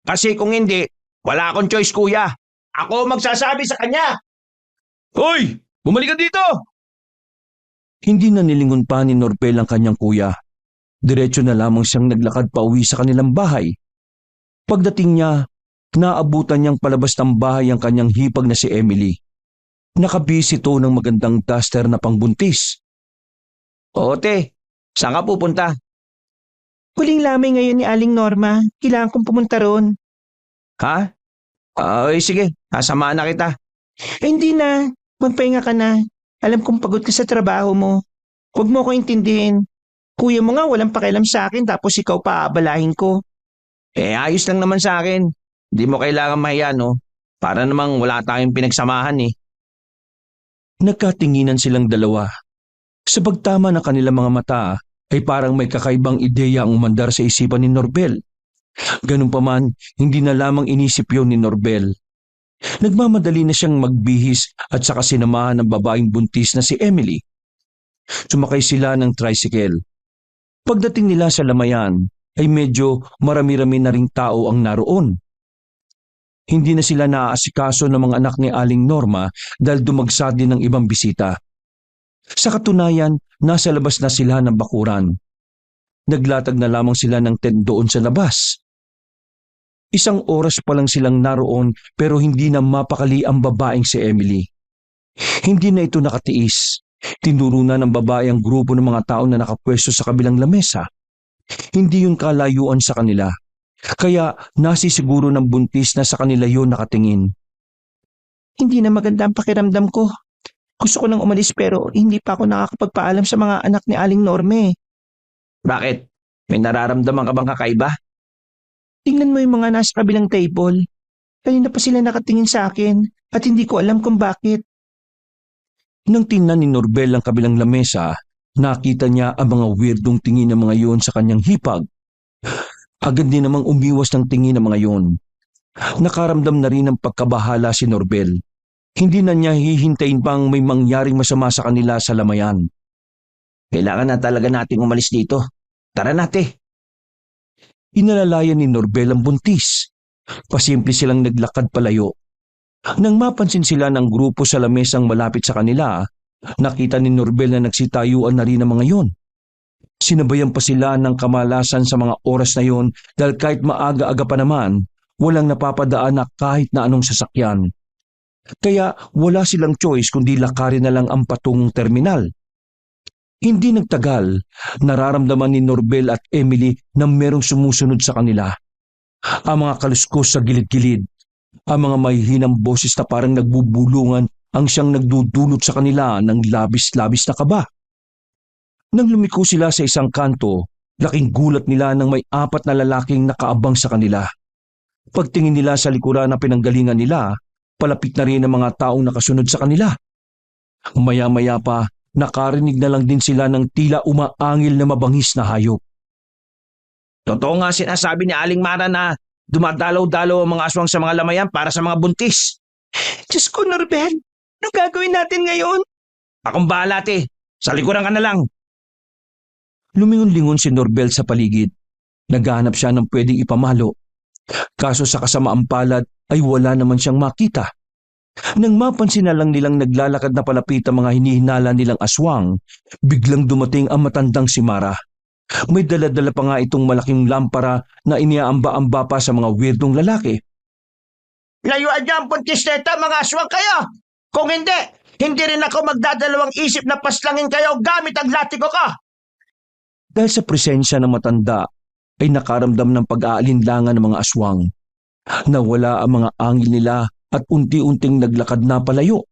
Kasi kung hindi, wala akong choice, kuya. Ako magsasabi sa kanya. Hoy! Bumalik ka dito! Hindi na nilingon pa ni Norbel ang kanyang kuya. Diretso na lamang siyang naglakad pa uwi sa kanilang bahay. Pagdating niya, Naabutan niyang palabas ng bahay ang kanyang hipag na si Emily. Nakabis ito ng magandang duster na pangbuntis. Ote, saan ka pupunta? Huling lamay ngayon ni Aling Norma. Kailangan kong pumunta ron. Ha? Ay, sige, sasamahan na kita. Hindi na. Magpahinga ka na. Alam kong pagod ka sa trabaho mo. Huwag mo ko intindihin. Kuya mo nga walang pakialam sa akin tapos ikaw pa aabalahin ko. Ayos lang naman sa akin. Hindi mo kailangan mahiya, no? Para namang wala tayong pinagsamahan eh. Nagkatinginan silang dalawa. Sa pagtama ng kanilang mga mata ay parang may kakaibang ideya ang umandar sa isipan ni Norbel. Ganun pa man, hindi na lamang inisip yun ni Norbel. Nagmamadali na siyang magbihis at saka sinamahan ng babaeng buntis na si Emily. Sumakay sila ng tricycle. Pagdating nila sa lamayan ay medyo marami-rami na ring tao ang naroon. Hindi na sila naaasikaso ng mga anak ni Aling Norma dahil dumagsad din ng ibang bisita. Sa katunayan, nasa labas na sila ng bakuran. Naglatag na lamang sila ng tent doon sa labas. 1 oras pa lang silang naroon pero hindi na mapakali ang babaeng si Emily. Hindi na ito nakatiis. Tinuro na ng babae ang grupo ng mga tao na nakapwesto sa kabilang lamesa. Hindi yun kalayuan sa kanila. Kaya nasisiguro ng buntis na sa kanila yun nakatingin. Hindi na maganda ang pakiramdam ko. Gusto ko nang umalis pero hindi pa ako nakakapagpaalam sa mga anak ni Aling Norme. Bakit? May nararamdaman ka bang kakaiba? Tingnan mo yung mga nasa kabilang table. Kanina pa sila nakatingin sa akin at hindi ko alam kung bakit. Nang tingnan ni Norbel ang kabilang lamesa, nakita niya ang mga weirdong tingin ng mga yun sa kanyang hipag. Agad din namang umiwas ng tingin ng mga yun. Nakaramdam na rin ng pagkabahala si Norbel. Hindi na niya hihintayin pang may mangyaring masama sa kanila sa lamayan. Kailangan na talaga nating umalis dito. Tara nate. Inalalayan ni Norbel ang buntis. Pasimple silang naglakad palayo. Nang mapansin sila ng grupo sa lamesang malapit sa kanila, nakita ni Norbel na nagsitayuan na rin ang mga yon. Sinabayan pa sila ng kamalasan sa mga oras na yon dahil kahit maaga-aga pa naman, walang napapadaan na kahit na anong sasakyan. Kaya wala silang choice kundi lakarin na lang ang patungong terminal. Hindi nagtagal, nararamdaman ni Norbel at Emily na merong sumusunod sa kanila. Ang mga kaluskos sa gilid-gilid, ang mga mahihinang boses na parang nagbubulungan ang siyang nagdudulot sa kanila ng labis-labis na kaba. Nang lumiko sila sa isang kanto, laking gulat nila nang may 4 na lalaking nakaabang sa kanila. Pagtingin nila sa likuran na pinanggalingan nila, palapit na rin ang mga taong nakasunod sa kanila. Maya-maya pa, nakarinig na lang din sila ng tila umaangil na mabangis na hayop. Totoo nga sinasabi ni Aling Mara na dumadalaw-dalaw ang mga aswang sa mga lamayan para sa mga buntis. Diyos ko, Norbel! Anong gagawin natin ngayon? Akong bahala te. Sa likuran ka na lang. Lumingon-lingon si Norbel sa paligid. Naghahanap siya ng pwedeng ipamalo. Kaso sa kasamaang palad ay wala naman siyang makita. Nang mapansin na lang nilang naglalakad na palapit ang mga hinihinala nilang aswang, biglang dumating ang matandang si Mara. May dala-dala pa nga itong malaking lampara na iniaamba-amba pa sa mga weirdong lalaki. Layuan niyo ang buntis na ito, mga aswang kayo! Kung hindi, hindi rin ako magdadalawang isip na paslangin kayo gamit ang latigo ko! Dahil sa presensya ng matanda, ay nakaramdam ng pag-aalinlangan ng mga aswang. Nawala ang mga angil nila at unti-unting naglakad na palayo.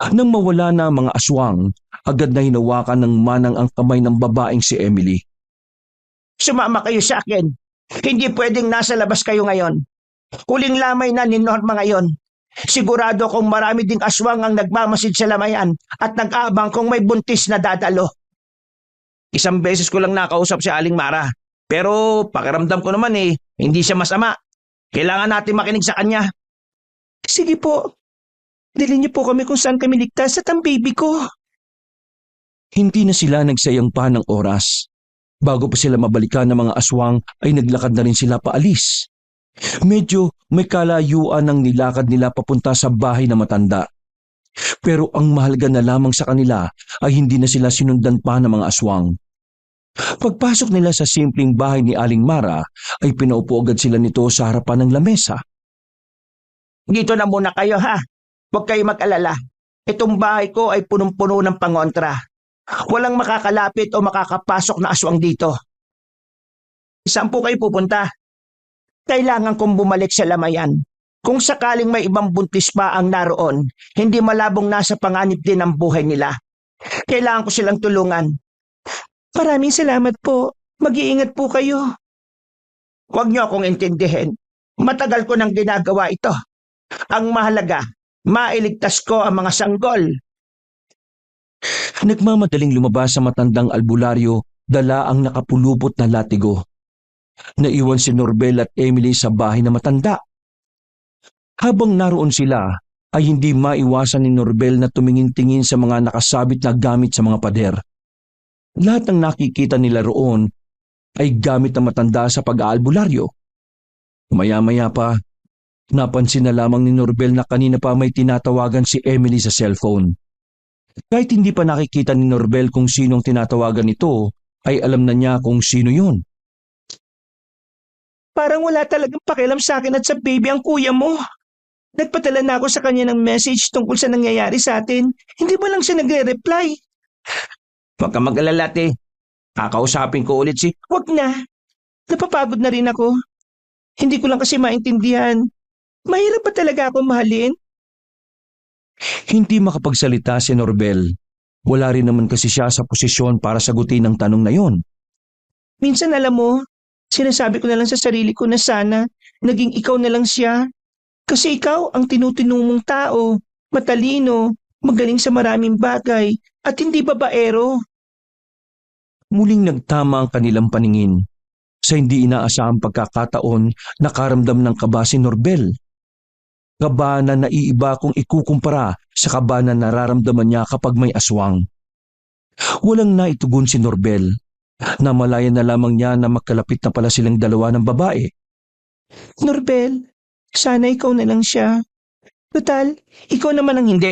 Nang mawala na ang mga aswang, agad na hinawakan ng manang ang kamay ng babaeng si Emily. Sumama kayo sa akin. Hindi pwedeng nasa labas kayo ngayon. Huling lamay na ni Norma ngayon. Sigurado kong marami ding aswang ang nagmamasid sa lamayan at nag-aabang kung may buntis na dadalo. 1 beses ko lang nakausap si Aling Mara. Pero pakiramdam ko naman hindi siya masama. Kailangan natin makinig sa kanya. Sige po. Dalhin niyo po kami kung saan kami ligtas at ang baby ko. Hindi na sila nagsayang pa ng oras. Bago pa sila mabalikan ng mga aswang ay naglakad na rin sila paalis. Medyo may kalayuan ang nilakad nila papunta sa bahay na matanda. Pero ang mahalaga na lamang sa kanila ay hindi na sila sinundan pa ng mga aswang. Pagpasok nila sa simpleng bahay ni Aling Mara ay pinaupo agad sila nito sa harapan ng lamesa. Dito na muna kayo ha. Huwag kayo mag-alala. Itong bahay ko ay punong-puno ng pangontra. Walang makakalapit o makakapasok na aswang dito. Saan po kayo pupunta? Kailangan kong bumalik sa lamayan. Kung sakaling may ibang buntis pa ang naroon, hindi malabong nasa panganib din ang buhay nila. Kailangan ko silang tulungan. Maraming salamat po. Mag-iingat po kayo. Huwag niyo akong intindihin. Matagal ko nang ginagawa ito. Ang mahalaga, mailigtas ko ang mga sanggol. Nagmamadaling lumabas sa matandang albularyo, dala ang nakapulupot na latigo. Naiwan si Norbel at Emily sa bahay na matanda. Habang naroon sila, ay hindi maiwasan ni Norbel na tumingin-tingin sa mga nakasabit na gamit sa mga pader. Lahat ng nakikita nila roon ay gamit na matanda sa pag-aalbularyo. Maya-maya pa, napansin na lamang ni Norbel na kanina pa may tinatawagan si Emily sa cellphone. Kahit hindi pa nakikita ni Norbel kung sinong tinatawagan nito, ay alam na niya kung sino yun. Parang wala talagang pakialam sa akin at sa baby ang kuya mo. Nagpadala na ako sa kanya ng message tungkol sa nangyayari sa atin. Hindi ba lang siya nagre-reply? Huwag ka mag-alala, te. Kakausapin ko ulit si... Wag na. Napapagod na rin ako. Hindi ko lang kasi maintindihan. Mahirap pa talaga ako mahalin? Hindi makapagsalita si Norbel. Wala rin naman kasi siya sa posisyon para sagutin ang tanong na yon. Minsan alam mo, sinasabi ko na lang sa sarili ko na sana naging ikaw na lang siya. Kasi ikaw ang tinutinumong tao, matalino, magaling sa maraming bagay, at hindi babaero. Muling nagtama ang kanilang paningin. Sa hindi inaasahang pagkakataon, nakaramdam ng kaba si Norbel. Kaba na naiiba kung ikukumpara sa kaba na nararamdaman niya kapag may aswang. Walang naitugon si Norbel. Namalayan na lamang niya na magkalapit na pala silang dalawa ng babae. Norbel, sana ikaw na lang siya. Total, ikaw naman ang hindi.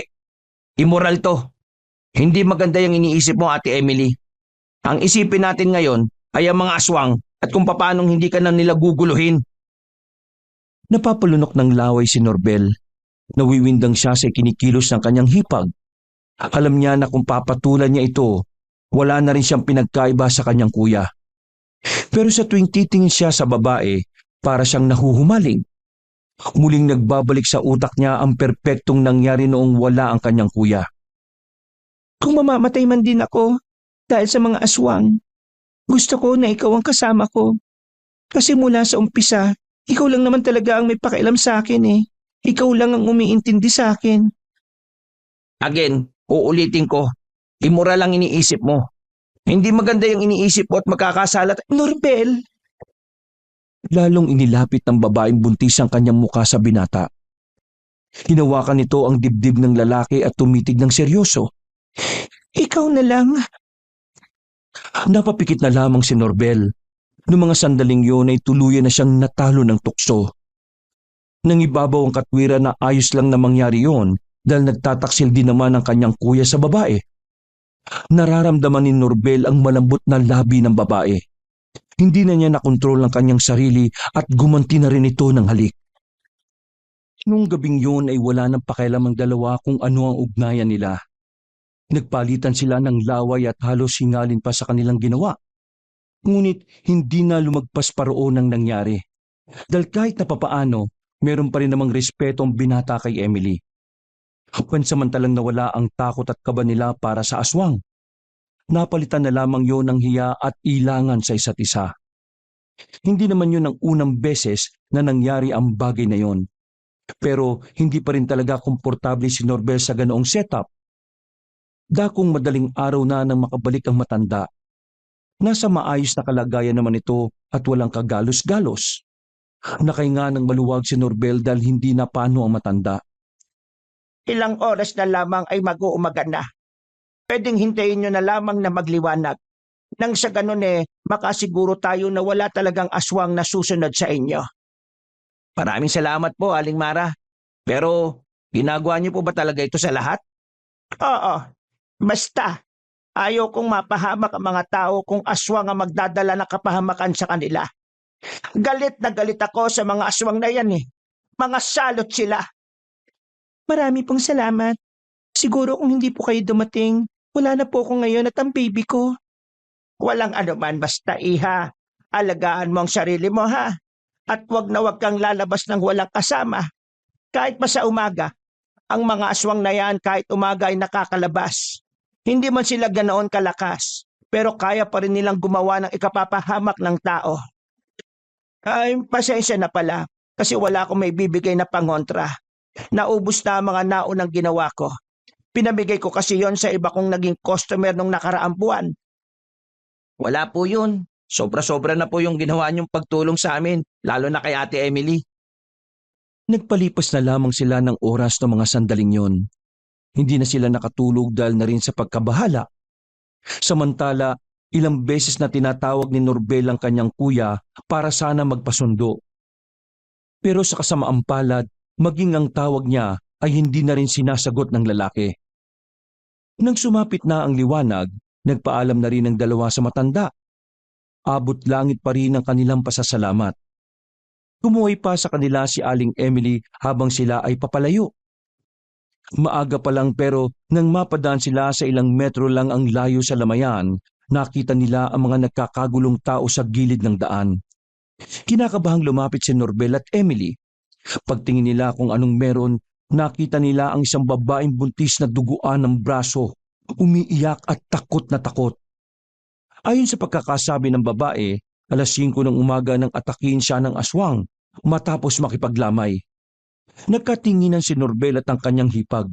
Immoral to. Hindi maganda yung iniisip mo, Ate Emily. Ang isipin natin ngayon ay ang mga aswang at kung paanong hindi ka na nila guguluhin. Napapalunok ng laway si Norbel. Nawiwindang siya sa kinikilos ng kanyang hipag. Alam niya na kung papatulan niya ito, wala na rin siyang pinagkaiba sa kanyang kuya. Pero sa tuwing titingin siya sa babae, para siyang nahuhumaling. Muling nagbabalik sa utak niya ang perpektong nangyari noong wala ang kanyang kuya. Kung mamamatay man din ako dahil sa mga aswang, gusto ko na ikaw ang kasama ko. Kasi mula sa umpisa, ikaw lang naman talaga ang may pakialam sa akin eh. Ikaw lang ang umiintindi sa akin. Again, uulitin ko. Immoral ang iniisip mo. Hindi maganda yung iniisip mo at magkakasalat. Norbel, Lalong inilapit ng babaeng buntis ang kanyang muka sa binata. Hinawakan nito ang dibdib ng lalaki at tumitig ng seryoso. ikaw na lang. Napapikit na lamang si Norbel. Noong mga sandaling yun ay tuluyan na siyang natalo ng tukso. Nangibabaw ang katwiran na ayos lang na mangyari yon dahil nagtataksil din naman ang kanyang kuya sa babae. Nararamdaman ni Norbel ang malambot na labi ng babae. Hindi na niya nakontrol ang kanyang sarili at gumanti na rin ito ng halik. Noong gabing yun ay wala nang pakialam ang dalawa kung ano ang ugnayan nila. Nagpalitan sila ng laway at halos hingalin pa sa kanilang ginawa. Ngunit hindi na lumagpas pa roon ang nangyari. Dahil kahit na papaano, meron pa rin namang respeto ang binata kay Emily. Pansamantalang nawala ang takot at kaba nila para sa aswang. Napalitan na lamang yon ng hiya at ilangan sa isa't isa. Hindi naman yun ang unang beses na nangyari ang bagay na yon. Pero hindi pa rin talaga komportable si Norbel sa ganoong setup. Dakong madaling araw na nang makabalik ang matanda. Nasa maayos na kalagayan naman ito at walang kagalos-galos. Nakahinga ng maluwag si Norbel dahil hindi na paano ang matanda. Ilang oras na lamang ay mag-uumaga na. Pwedeng hintayin nyo na lamang na magliwanag. Nang sa ganun makasiguro tayo na wala talagang aswang na susunod sa inyo. Maraming salamat po, Aling Mara. Pero, ginagawa niyo po ba talaga ito sa lahat? Oo, basta. Ayaw kong mapahamak ang mga tao kung aswang ang magdadala ng kapahamakan sa kanila. Galit na galit ako sa mga aswang na yan eh. Mga salot sila. Marami pong salamat. Siguro kung hindi po kayo dumating, wala na po ako ngayon at ang baby ko. Walang anuman basta iha. Alagaan mo ang sarili mo ha. At wag kang lalabas ng walang kasama. Kahit pa sa umaga, ang mga aswang na yan kahit umaga ay nakakalabas. Hindi man sila ganoon kalakas, pero kaya pa rin nilang gumawa ng ikapapahamak ng tao. Ay, pasensya na pala, kasi wala akong may bibigay na pangontra. Naubos na ang mga naunang ginawa ko. Pinamigay ko kasi yon sa iba kong naging customer nung nakaraang buwan. Wala po yun. Sobra-sobra na po yung ginawa niyong pagtulong sa amin, lalo na kay Ate Emily. Nagpalipas na lamang sila ng oras ng mga sandaling yon. Hindi na sila nakatulog dahil na rin sa pagkabahala. Samantala, ilang beses na tinatawag ni Norbel ang kanyang kuya para sana magpasundo. Pero sa kasamaang palad, maging ang tawag niya ay hindi na rin sinasagot ng lalaki. Nang sumapit na ang liwanag, nagpaalam na rin ang dalawa sa matanda. Abot langit pa rin ang kanilang pasasalamat. Kumuhay pa sa kanila si Aling Emily habang sila ay papalayo. Maaga pa lang pero nang mapadaan sila sa ilang metro lang ang layo sa lamayan, nakita nila ang mga nagkakagulong tao sa gilid ng daan. Kinakabahang lumapit si Norbel at Emily. Pagtingin nila kung anong meron, nakita nila ang isang babaeng buntis na duguan ng braso, umiiyak at takot na takot. Ayon sa pagkakasabi ng babae, alas 5 ng umaga nang atakin siya ng aswang matapos makipaglamay. Nagkatinginan si Norbel at ang kanyang hipag.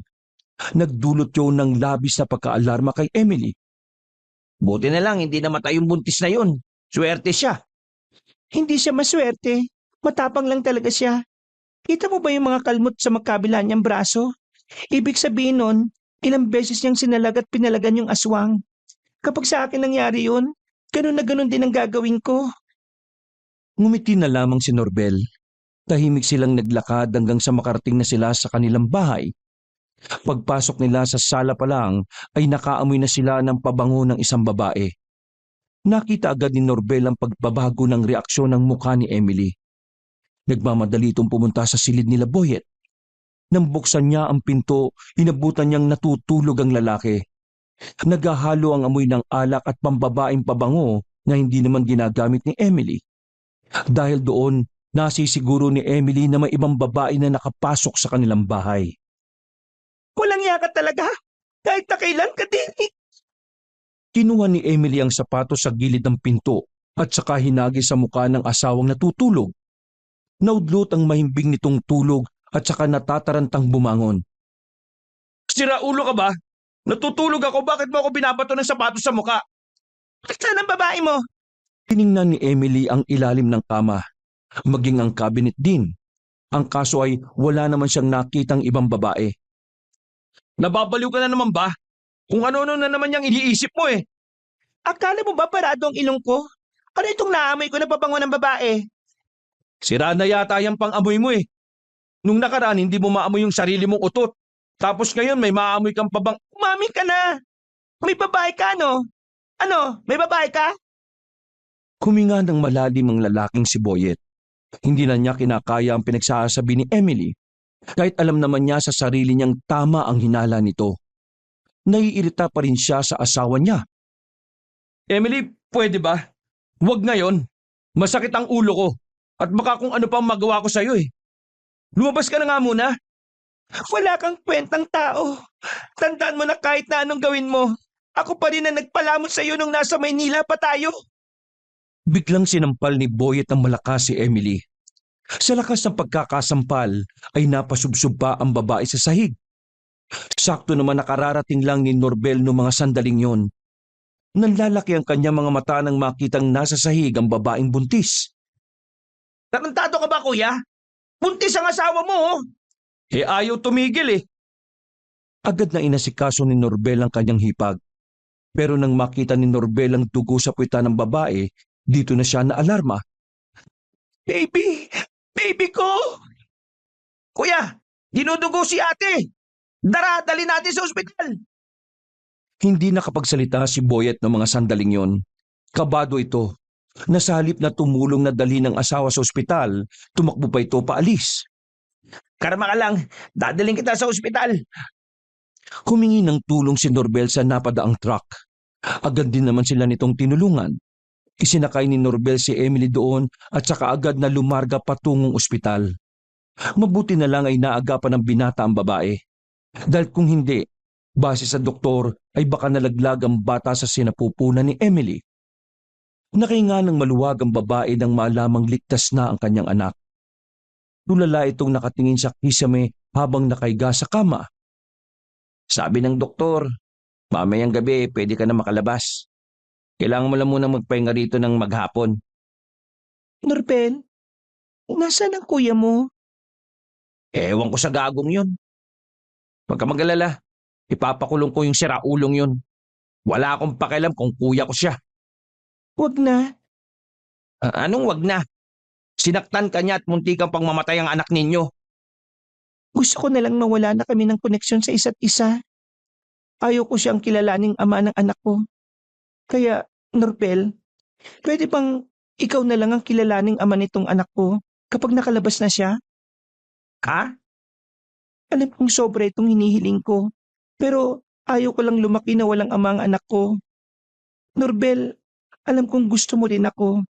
Nagdulot yun ng labis na pagkaalarma kay Emily. Buti na lang, hindi namatay yung buntis na yun. Swerte siya. Hindi siya maswerte. Matapang lang talaga siya. Kita mo ba yung mga kalmot sa magkabila niyang braso? Ibig sabihin nun, ilang beses niyang sinalag at pinalagan yung aswang. Kapag sa akin nangyari yun, ganun na ganun din ang gagawin ko. Ngumiti na lamang si Norbel. Tahimik silang naglakad hanggang sa makarating na sila sa kanilang bahay. Pagpasok nila sa sala pa lang ay nakaamoy na sila ng pabango ng isang babae. Nakita agad ni Norbel ang pagbabago ng reaksyon ng mukha ni Emily. Nagmamadali itong pumunta sa silid nila Boyet. Nang buksan niya ang pinto, inabutan niyang natutulog ang lalaki. Naghahalo ang amoy ng alak at pambabaing pabango na hindi naman ginagamit ni Emily. Dahil doon, nasisiguro ni Emily na may ibang babae na nakapasok sa kanilang bahay. Walang yaka talaga. Kahit na kailan ka din. Kinuha ni Emily ang sapatos sa gilid ng pinto at saka hinagi sa mukha ng asawang natutulog. Naudlot ang mahimbing nitong tulog at saka natatarantang bumangon. Sira ulo ka ba? Natutulog ako, bakit mo ako binabato ng sapatos sa muka? Saan ang babae mo? Tiningnan ni Emily ang ilalim ng kama, maging ang cabinet din. Ang kaso ay wala naman siyang nakitang ibang babae. Nababaliw ka na naman ba? Kung ano-ano na naman yung iniisip mo eh. Akala mo ba parado ang ilong ko? Ano itong naamoy ko na pabango ng babae? Sira na yata yung pang-amoy mo eh. Nung nakaraan, hindi mo maamoy yung sarili mong utot. Tapos ngayon, may maamoy kang pabang... Umami ka na! May babae ka, no? Ano? May babae ka? Kuminga ng malalim ang lalaking si Boyet. Hindi na niya kinakaya ang pinagsasabi ni Emily. Kahit alam naman niya sa sarili niyang tama ang hinala nito. Naiirita pa rin siya sa asawa niya. Emily, pwede ba? Huwag ngayon. Masakit ang ulo ko. At baka kung ano pa ang magawa ko sa'yo eh. Lumabas ka na nga muna. Wala kang kwentang tao. Tandaan mo na kahit na anong gawin mo. Ako pa rin na nagpalamon sa iyo nung nasa Maynila pa tayo. Biglang sinampal ni Boyet ng malakas si Emily. Sa lakas ng pagkakasampal ay napasubsob pa ang babae sa sahig. Sakto naman nakararating lang ni Norbel noong mga sandaling yon. Nanlalaki ang kanyang mga mata nang makitang nasa sahig ang babaeng buntis. Tarantado ka ba, kuya? Buntis ang asawa mo oh. Eh ayaw tumigil eh. Agad na inasikaso ni Norbel ang kanyang hipag. Pero nang makita ni Norbel ang dugo sa puwitan ng babae, dito na siya naalarma. Baby! Baby ko! Kuya, dinudugo si ate. Dali natin sa ospital. Hindi nakapagsalita si Boyet ng mga sandaling yon. Kabado ito. Nasa halip na tumulong na dali ng asawa sa ospital, tumakbo pa ito paalis. Karma ka lang, dadaling kita sa ospital. Humingi ng tulong si Norbel sa napadaang truck. Agad din naman sila nitong tinulungan. Isinakay ni Norbel si Emily doon at saka agad na lumarga patungong ospital. Mabuti na lang ay naagapan ng binata ang babae. Dahil kung hindi, base sa doktor ay baka nalaglag ang bata sa sinapupunan ni Emily. Nakahinga ng maluwag ang babae nang malamang ligtas na ang kanyang anak. Tulala itong nakatingin sa kisame habang nakaiga sa kama. Sabi ng doktor, mamayang gabi pwede ka na makalabas. Kailangan mo lang muna magpahinga rito ng maghapon. Norbel, nasaan ang kuya mo? Ewan ko sa gagong yun. Huwag ka mag-alala, ipapakulong ko yung siraulong yun. Wala akong pakialam kung kuya ko siya. Wag na. Anong wag na? Sinaktan ka niya at munti kang pang mamatay ang anak ninyo. Gusto ko na lang mawala na kami ng koneksyon sa isa't isa. Ayaw ko siyang kilalaning ama ng anak ko. Kaya, Norbel, pwede bang ikaw na lang ang kilalaning ama nitong anak ko kapag nakalabas na siya? Ha? Alam kong sobra itong hinihiling ko, pero ayaw ko lang lumaki na walang ama ang anak ko. Norbel, alam kong gusto mo rin ako.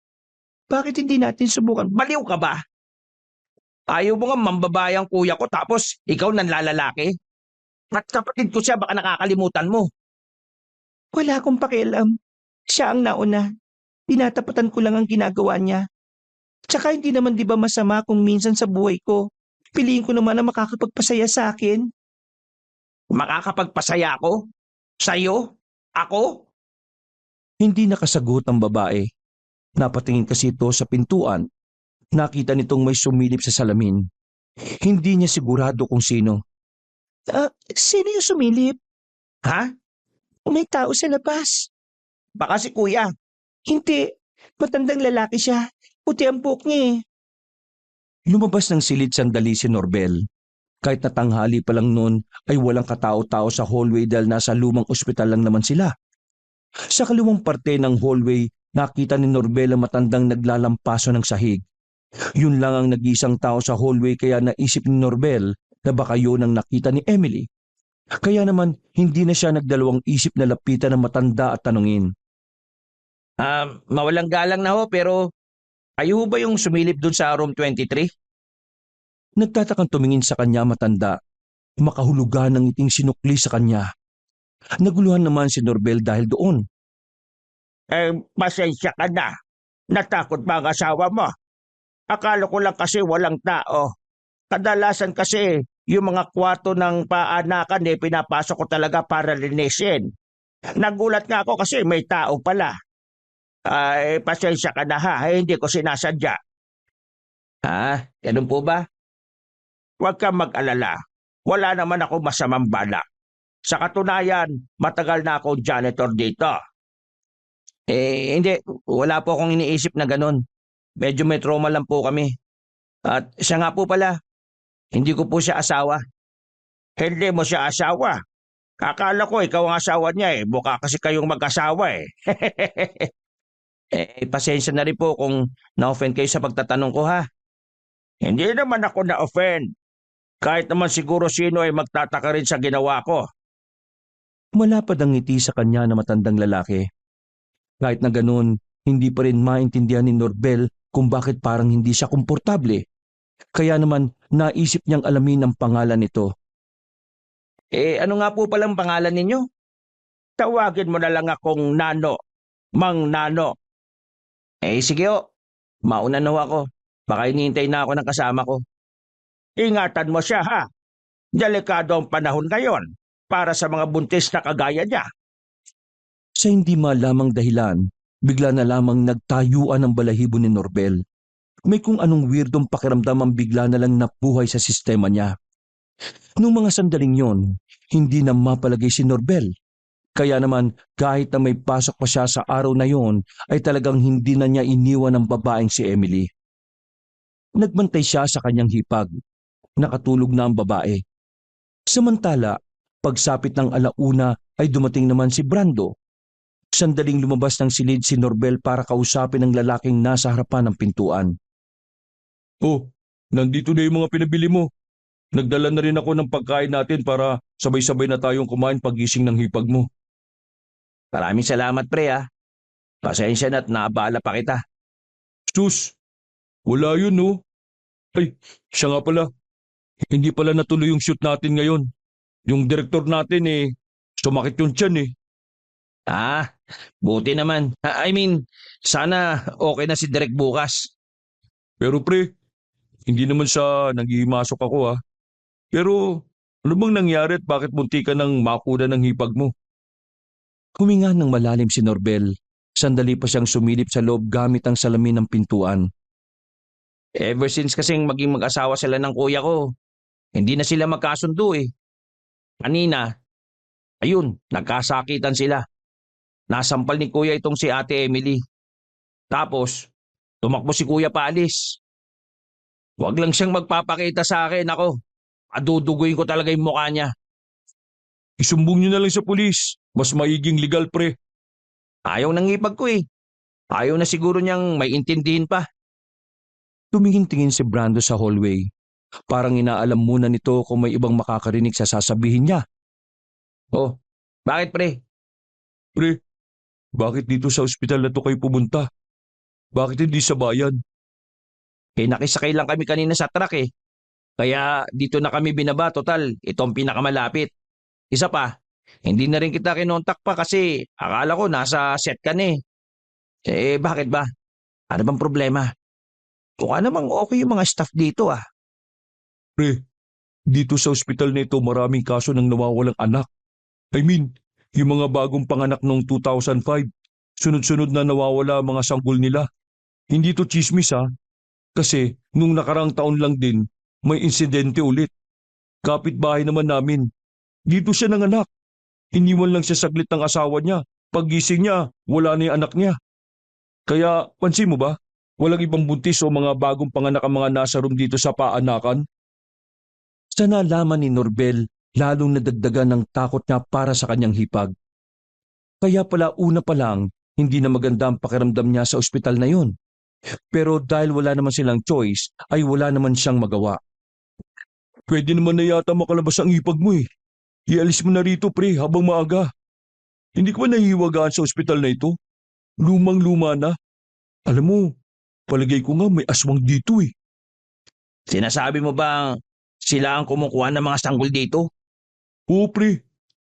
Bakit hindi natin subukan? Baliw ka ba? Ayaw mo nga mambabae ang kuya ko tapos ikaw nanlalalaki? At kapatid ko siya, baka nakakalimutan mo. Wala akong pakialam. Siya ang nauna. Tinatapatan ko lang ang ginagawa niya. Tsaka hindi naman di ba masama kung minsan sa buhay ko, piliin ko naman na makakapagpasaya sa akin. Makakapagpasaya ako? Sa'yo? Ako? Hindi nakasagot ang babae. Napatingin kasi ito sa pintuan. Nakita nitong may sumilip sa salamin. Hindi niya sigurado kung sino. Sino yung sumilip? Ha? May tao sa labas. Baka si kuya. Hindi. Matandang lalaki siya. Puti ang buhok niya eh. Lumabas ng silid sandali si Norbel. Kahit na tanghali pa lang noon ay walang katao-tao sa hallway dahil nasa lumang ospital lang naman sila. Sa kaliwang parte ng hallway, nakita ni Norbel ang matandang naglalampaso ng sahig. Yun lang ang nag-iisang tao sa hallway kaya naisip ni Norbel na baka yun ang nakita ni Emily. Kaya naman hindi na siya nagdalawang isip na lapitan ng matanda at tanungin. Mawalang galang na ho pero kayo ba yung sumilip dun sa room 23? Nagtatakang tumingin sa kanya matanda. Makahulugan ng iting sinukli sa kanya. Naguluhan naman si Norbel dahil doon. Pasensya ka na. Natakot ba ang asawa mo? Akala ko lang kasi walang tao. Kadalasan kasi yung mga kwarto ng paanakan pinapasok ko talaga para linisin. Nagulat nga ako kasi may tao pala. Pasensya ka na ha, hindi ko sinasadya. Ganun po ba? Huwag kang mag-alala. Wala naman ako masamang balak. Sa katunayan, matagal na akong janitor dito. Hindi. Wala po akong iniisip na ganun. Medyo may trauma lang po kami. At siya nga po pala, hindi ko po siya asawa. Hindi mo siya asawa. Akala ko ikaw ang asawa niya eh. Mukha kasi kayong mag-asawa eh. Pasensya na rin po kung na-offend kayo sa pagtatanong ko ha. Hindi naman ako na-offend. Kahit naman siguro sino ay magtataka rin sa ginawa ko. Malapad ang ngiti sa kanya na matandang lalaki. Kahit na ganun, hindi pa rin maintindihan ni Norbel kung bakit parang hindi siya komportable. Kaya naman naisip niyang alamin ang pangalan nito. Ano nga po palang pangalan ninyo? Tawagin mo na lang akong Nano. Mang Nano. Sige ho. Mauna na ho ako. Baka hinihintay na ako ng kasama ko. Ingatan mo siya ha. Delikado ang panahon ngayon para sa mga buntis na kagaya niya. Sa hindi malamang dahilan, bigla na lamang nagtayuan ang balahibo ni Norbel. May kung anong weirdong pakiramdam ang bigla na lang nabuhay sa sistema niya. Noong mga sandaling yon, hindi na mapalagay si Norbel. Kaya naman kahit na may pasok pa siya sa araw na yon, ay talagang hindi na niya iniwan ang babaeng si Emily. Nagbantay siya sa kanyang hipag. Nakatulog na ang babae. Samantala, pagsapit ng alauna ay dumating naman si Brando. Sandaling lumabas ng silid si Norbel para kausapin ang lalaking nasa harapan ng pintuan. Oh, nandito na yung mga pinabili mo. Nagdala na rin ako ng pagkain natin para sabay-sabay na tayong kumain pagising ng hipag mo. Maraming salamat pre ah. Pasensya na't naabala pa kita. Sus, wala yun no. Ay, siya nga pala. Hindi pala natuloy yung shoot natin ngayon. Yung direktor natin sumakit yung tiyan eh. Ah, buti naman. I mean, sana okay na si Direk bukas. Pero pre, hindi naman siya nanghihimasok ako ha. Pero ano bang nangyari at bakit munti ka nang makuha ng hipag mo? Huminga ng malalim si Norbel. Sandali pa siyang sumilip sa loob gamit ang salamin ng pintuan. Ever since kasing maging mag-asawa sila ng kuya ko, hindi na sila magkasundo eh. Kanina, ayun, nagkasakitan sila. Nasampal ni kuya itong si Ate Emily. Tapos, tumakbo si kuya paalis. Huwag lang siyang magpapakita sa akin ako. Aduduguin ko talaga yung mukha niya. Isumbong niyo na lang sa pulis. Mas maiging legal pre. Ayaw nang ipag ko eh. Ayaw na siguro niyang may intindihin pa. Tumingin-tingin si Brando sa hallway. Parang inaalam muna nito kung may ibang makakarinig sa sasabihin niya. Oh, bakit pre? Pre, bakit dito sa ospital na to kayo pumunta? Bakit hindi sa bayan? Nakisakay lang kami kanina sa truck eh. Kaya dito na kami binaba, total, ito ang pinakamalapit. Isa pa, hindi na rin kita kinontak pa kasi akala ko nasa set ka na eh. Bakit ba? Ano bang problema? Mukha namang okay yung mga staff dito ah. Pre, dito sa ospital na ito maraming kaso ng nawawalang anak. I mean, yung mga bagong panganak noong 2005, sunod-sunod na nawawala ang mga sanggol nila. Hindi to chismis ha. Kasi nung nakarang taon lang din, may insidente ulit. Kapitbahay naman namin. Dito siya nanganak. Iniwan lang siya saglit ng asawa niya. Paggising niya, wala na yung anak niya. Kaya, pansin mo ba? Walang ibang buntis o mga bagong panganak ang mga nasa room dito sa paanakan? Sa nalaman ni Norbel, lalong nadagdagan ng takot niya para sa kanyang hipag. Kaya pala una pa lang, hindi na maganda ang pakiramdam niya sa ospital na yun. Pero dahil wala naman silang choice, ay wala naman siyang magawa. Pwede naman na yata makalabas ang hipag mo eh. Ialis mo na rito pre habang maaga. Hindi ko ba nahihiwagaan sa ospital na ito? Lumang-luma na. Alam mo, palagay ko nga may aswang dito eh. Sinasabi mo ba sila ang kumukuha ng mga sanggol dito? Oo pre,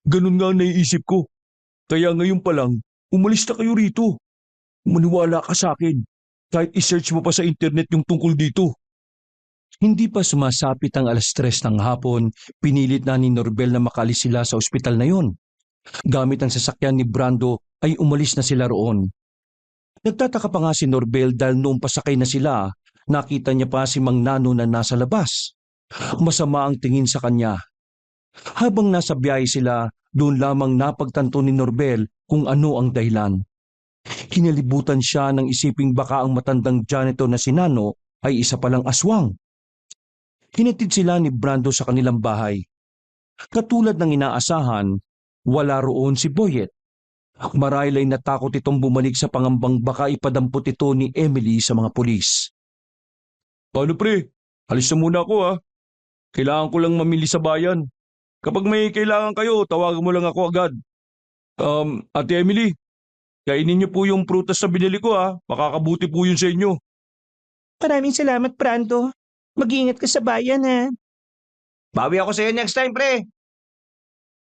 ganun nga ang naiisip ko. Kaya ngayon pa lang, umalis na kayo rito. Maniwala ka sa akin. Kahit isearch mo pa sa internet yung tungkol dito. Hindi pa sumasapit ang 3:00 ng hapon, pinilit na ni Norbel na makalis sila sa ospital na yon. Gamit ang sasakyan ni Brando ay umalis na sila roon. Nagtataka pa nga si Norbel dahil noong pasakay na sila, nakita niya pa si Mang Nano na nasa labas. Masama ang tingin sa kanya. Habang nasa biyahe sila, doon lamang napagtanto ni Norbel kung ano ang dahilan. Kinalibutan siya ng isiping baka ang matandang janitor na si Nano ay isa palang aswang. Hinatid sila ni Brando sa kanilang bahay. Katulad ng inaasahan, wala roon si Boyet. Marahil ay natakot itong bumalik sa pangambang baka ipadampot ito ni Emily sa mga pulis. Paano pre? Alis na muna ako ha. Kailangan ko lang mamili sa bayan. Kapag may kailangan kayo, tawagan mo lang ako agad. Ate Emily, kainin niyo po yung prutas na binili ko ha. Makakabuti po yun sa inyo. Maraming salamat, Brando. Mag-iingat ka sa bayan, ha? Bawi ako sa iyo next time pre.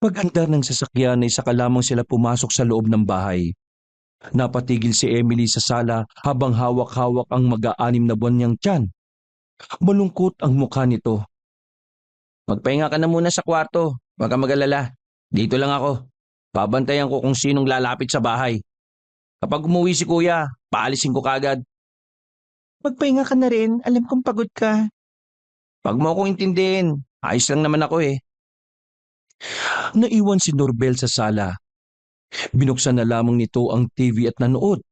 Pag-andar ng sasakyan ay saka lamang sila pumasok sa loob ng bahay. Napatigil si Emily sa sala habang hawak-hawak ang mag-aanim na buwan niyang tiyan. Malungkot ang mukha nito. Magpahinga ka na muna sa kwarto. Huwag ka mag-alala. Dito lang ako. Babantayan ko kung sinong lalapit sa bahay. Kapag umuwi si kuya, paalisin ko kagad. Magpahinga ka na rin. Alam kong pagod ka. Pag mo akong intindihin, ayos lang naman ako eh. Naiwan si Norbel sa sala. Binuksan na lamang nito ang TV at nanood.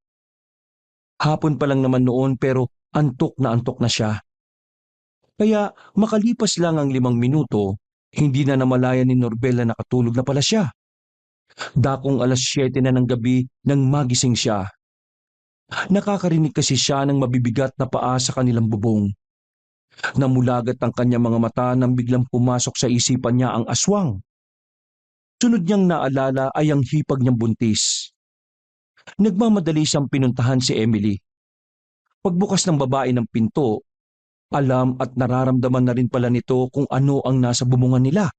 Hapon pa lang naman noon pero antok na siya. Kaya makalipas lang ang 5 minuto, hindi na namalayan ni Norbel na nakatulog na pala siya. Dakong 7:00 na ng gabi nang magising siya. Nakakarinig kasi siya ng mabibigat na paa sa kanilang bubong. Namulagat ang kanyang mga mata nang biglang pumasok sa isipan niya ang aswang. Sunod niyang naalala ay ang hipag niyang buntis. Nagmamadali siyang pinuntahan si Emily. Pagbukas ng babae ng pinto, alam at nararamdaman na rin pala nito kung ano ang nasa bubungan nila.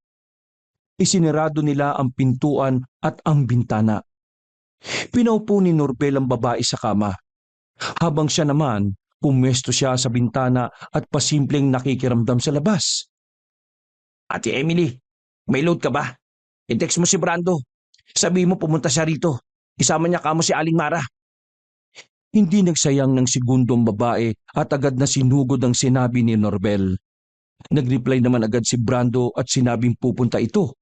Isinirado nila ang pintuan at ang bintana. Pinaupo ni Norbel ang babae sa kama, habang siya naman pumesto siya sa bintana at pasimpleng nakikiramdam sa labas. Ate Emily, may load ka ba? I-text mo si Brando. Sabi mo pumunta siya rito. Isama niya kamo si Aling Mara. Hindi nagsayang ng segundo ang babae at agad na sinugod ang sinabi ni Norbel. Nag-reply naman agad si Brando at sinabing pupunta ito.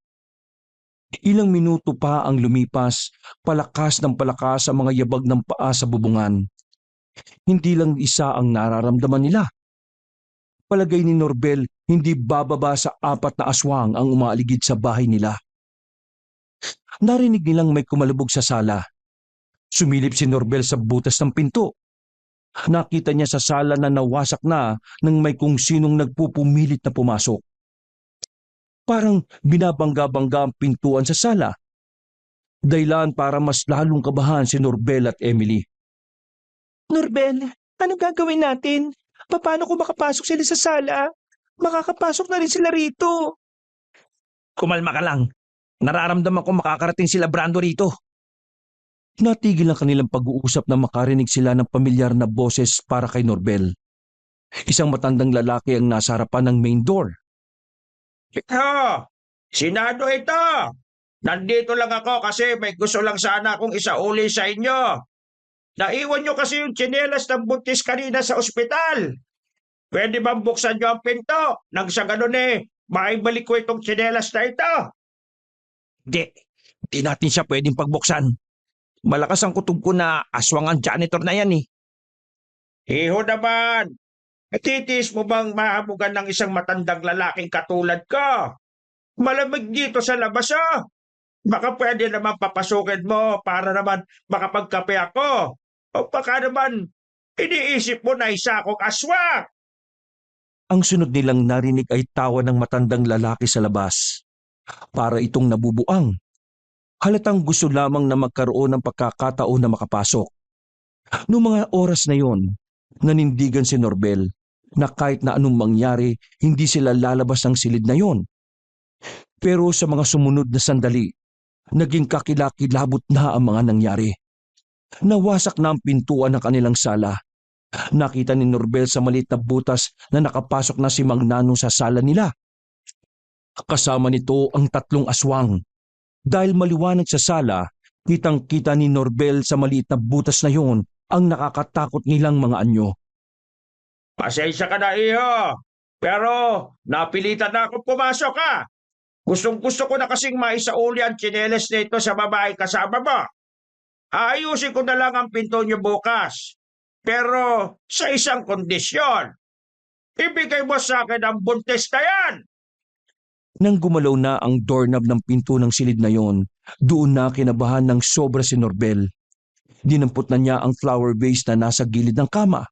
Ilang minuto pa ang lumipas, palakas ng palakas ang mga yabag ng paa sa bubungan. Hindi lang isa ang nararamdaman nila. Palagay ni Norbel, hindi bababa sa 4 na aswang ang umaaligid sa bahay nila. Narinig nilang may kumalubog sa sala. Sumilip si Norbel sa butas ng pinto. Nakita niya sa sala na nawasak na nang may kung sinong nagpupumilit na pumasok. Parang binabangga-bangga ang pintuan sa sala. Dahilan para mas lalong kabahan si Norbel at Emily. Norbel, ano gagawin natin? Paano kung makapasok sila sa sala? Makakapasok na rin sila rito. Kumalma ka lang. Nararamdaman ko makakarating sila Brando rito. Natigil ang kanilang pag-uusap na makarinig sila ng pamilyar na boses para kay Norbel. Isang matandang lalaki ang nasa harapan ng main door. Ito! Sinado ito! Nandito lang ako kasi may gusto lang sana akong isauli sa inyo. Naiwan nyo kasi yung tsinelas ng buntis kanina sa ospital. Pwede bang buksan nyo ang pinto? Nang sa ganun maibalik ko itong tsinelas na ito. Di natin siya pwedeng pagbuksan. Malakas ang kutob ko na aswang ang janitor na yan eh. Iho naman! Natitiis mo bang mahamugan ng isang matandang lalaking katulad ko? Malamig dito sa labas Baka pwede naman papasukin mo para naman makapagkape ako. O baka naman iniisip mo na isa akong aswang. Ang sunod nilang narinig ay tawa ng matandang lalaki sa labas. Para itong nabubuang. Halatang gusto lamang na magkaroon ng pagkakataon na makapasok. Noong mga oras na yon, nanindigan si Norbel na kahit na anong mangyari, hindi sila lalabas ng silid na yon. Pero sa mga sumunod na sandali, naging kakilakilabot na ang mga nangyari. Nawasak na ang pintuan ng kanilang sala. Nakita ni Norbel sa maliit na butas na nakapasok na si Mang Nano sa sala nila. Kasama nito ang 3 aswang. Dahil maliwanag sa sala, kitang-kita ni Norbel sa maliit na butas na yon ang nakakatakot nilang mga anyo. Pasensya ka na, iho. Pero napilitan na akong pumasok Gustong-gusto ko na kasing maisauli ang tsinelas nito sa babae kasama mo. Aayusin ko na lang ang pinto niyo bukas. Pero sa isang kondisyon. Ibigay mo sa akin ang buntis na yan. Nang gumalaw na ang doorknob ng pinto ng silid na yon, doon na kinabahan ng sobra si Norbel. Dinampot na niya ang flower vase na nasa gilid ng kama.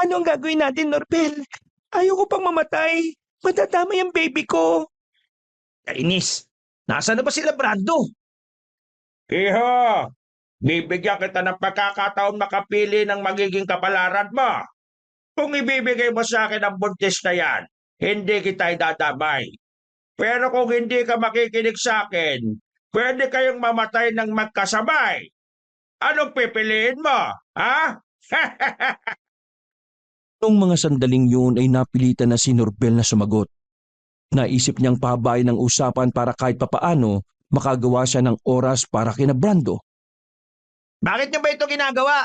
Ano ang gagawin natin, Norbel? Ayoko pang mamatay. Madadamay ang baby ko. Kainis, nasaan na ba sila Brando? Iho, bibigyan kita ng pagkakataon makapili ng magiging kapalaran mo. Kung ibibigay mo sa akin ang buntis na yan, hindi kita idadamay. Pero kung hindi ka makikinig sa akin, pwede kayong mamatay ng magkasabay. Anong pipiliin mo? Ha? Noong mga sandaling yun ay napilitan na si Norbel na sumagot. Naisip niyang pahabain ang usapan para kahit papaano makagawa siya ng oras para kina Brando. Bakit niyo ba ito ginagawa?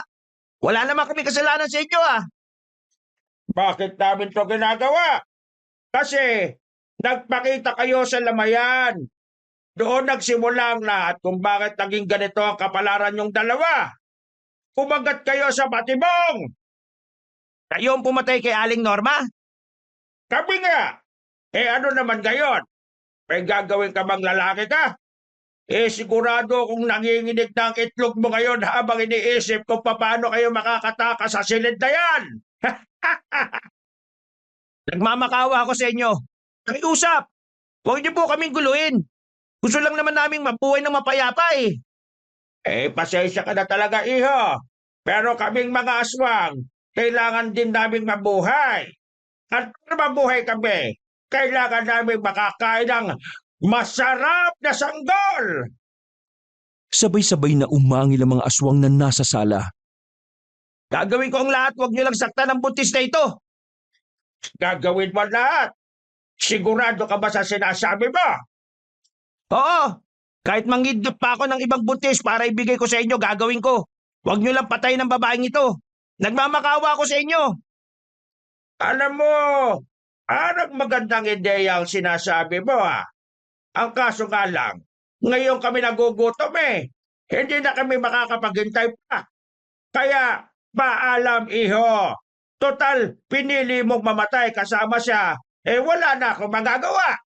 Wala naman kami kasalanan sa inyo Bakit namin to ginagawa? Kasi nagpakita kayo sa lamayan. Doon nagsimula ang lahat kung bakit naging ganito ang kapalaran yung dalawa. Umagat kayo sa batibong. Kayo ang pumatay kay Aling Norma? Kami nga. Ano naman gayon? May gagawin ka bang lalaki ka? Sigurado kung nanginginig na ang itlog mo ngayon habang iniisip kung paano kayo makakatakas sa silid na yan. Nagmamakawa ako sa inyo. Nakiusap. Huwag niyo po kaming guluhin. Gusto lang naman naming mabuhay ng mapayapa eh. Pasensya ka na talaga, iho. Pero kaming mga aswang, kailangan din naming mabuhay. At para mabuhay kami, kailangan namin makakain ng masarap na sanggol. Sabay-sabay na umangil ang mga aswang na nasa sala. Gagawin ko ang lahat. Huwag niyo lang saktan ang buntis na ito. Gagawin mo lahat. Sigurado ka ba sa sinasabi mo? Oo. Kahit manghidot pa ako ng ibang buntis para ibigay ko sa inyo, gagawin ko. Huwag niyo lang patayin ang babaeng ito. Nagmamakawa ako sa inyo. Alam mo, parang magandang ideya ang sinasabi mo Ang kaso nga lang, ngayon kami nagugutom eh. Hindi na kami makakapaghintay pa. Kaya, paalam iho. Total, pinili mong mamatay kasama siya. Wala na akong magagawa.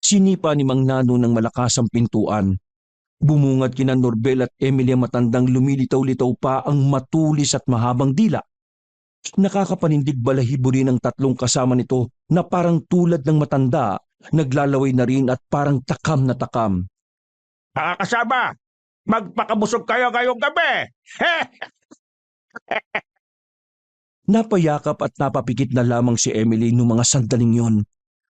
Sinipa ni Mang Nano ng malakas ang pintuan. Bumungad kina Norbel at Emily ang matandang lumilitaw-litaw pa ang matulis at mahabang dila. Nakakapanindig balahibo rin ang tatlong kasama nito na parang tulad ng matanda, naglalaway na rin at parang takam na takam. Mga kasama, magpakabusog kayo ngayong gabi. Napayakap at napapikit na lamang si Emily noong mga sandaling yon.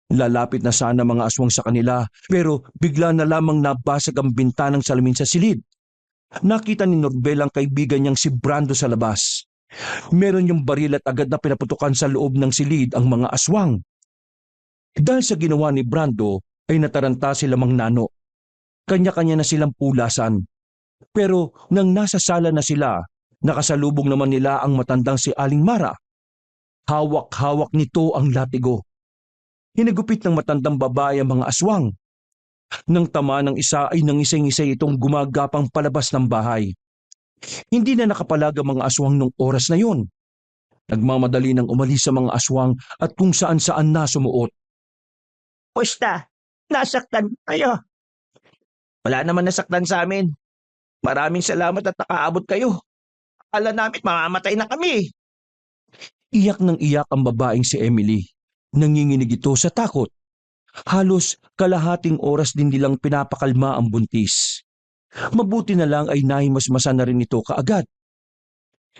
Lalapit na sana mga aswang sa kanila pero bigla na lamang nabasag ang bintanang salamin sa silid. Nakita ni Norbel ang kaibigan niyang si Brando sa labas. Meron yung baril at agad na pinaputukan sa loob ng silid ang mga aswang. Dahil sa ginawa ni Brando ay nataranta sila Mang Nano. Kanya-kanya na silang pulasan. Pero nang nasa sala na sila, nakasalubong naman nila ang matandang si Aling Mara. Hawak-hawak nito ang latigo. Hinagupit ng matandang babae ang mga aswang. Nang tama ng isa ay nangisay-ngisay itong gumagapang palabas ng bahay. Hindi na nakapalag ang mga aswang nung oras na yon. Nagmamadali ng umalis sa mga aswang at kung saan-saan na sumuot. Pusta, nasaktan kayo. Wala naman nasaktan sa amin. Maraming salamat at nakaabot kayo. Akala namin mamamatay na kami. Iyak ng iyak ang babaeng si Emily. Nanginginig ito sa takot. Halos kalahating oras din nilang pinapakalma ang buntis. Mabuti na lang ay nahimasmasan na rin ito kaagad.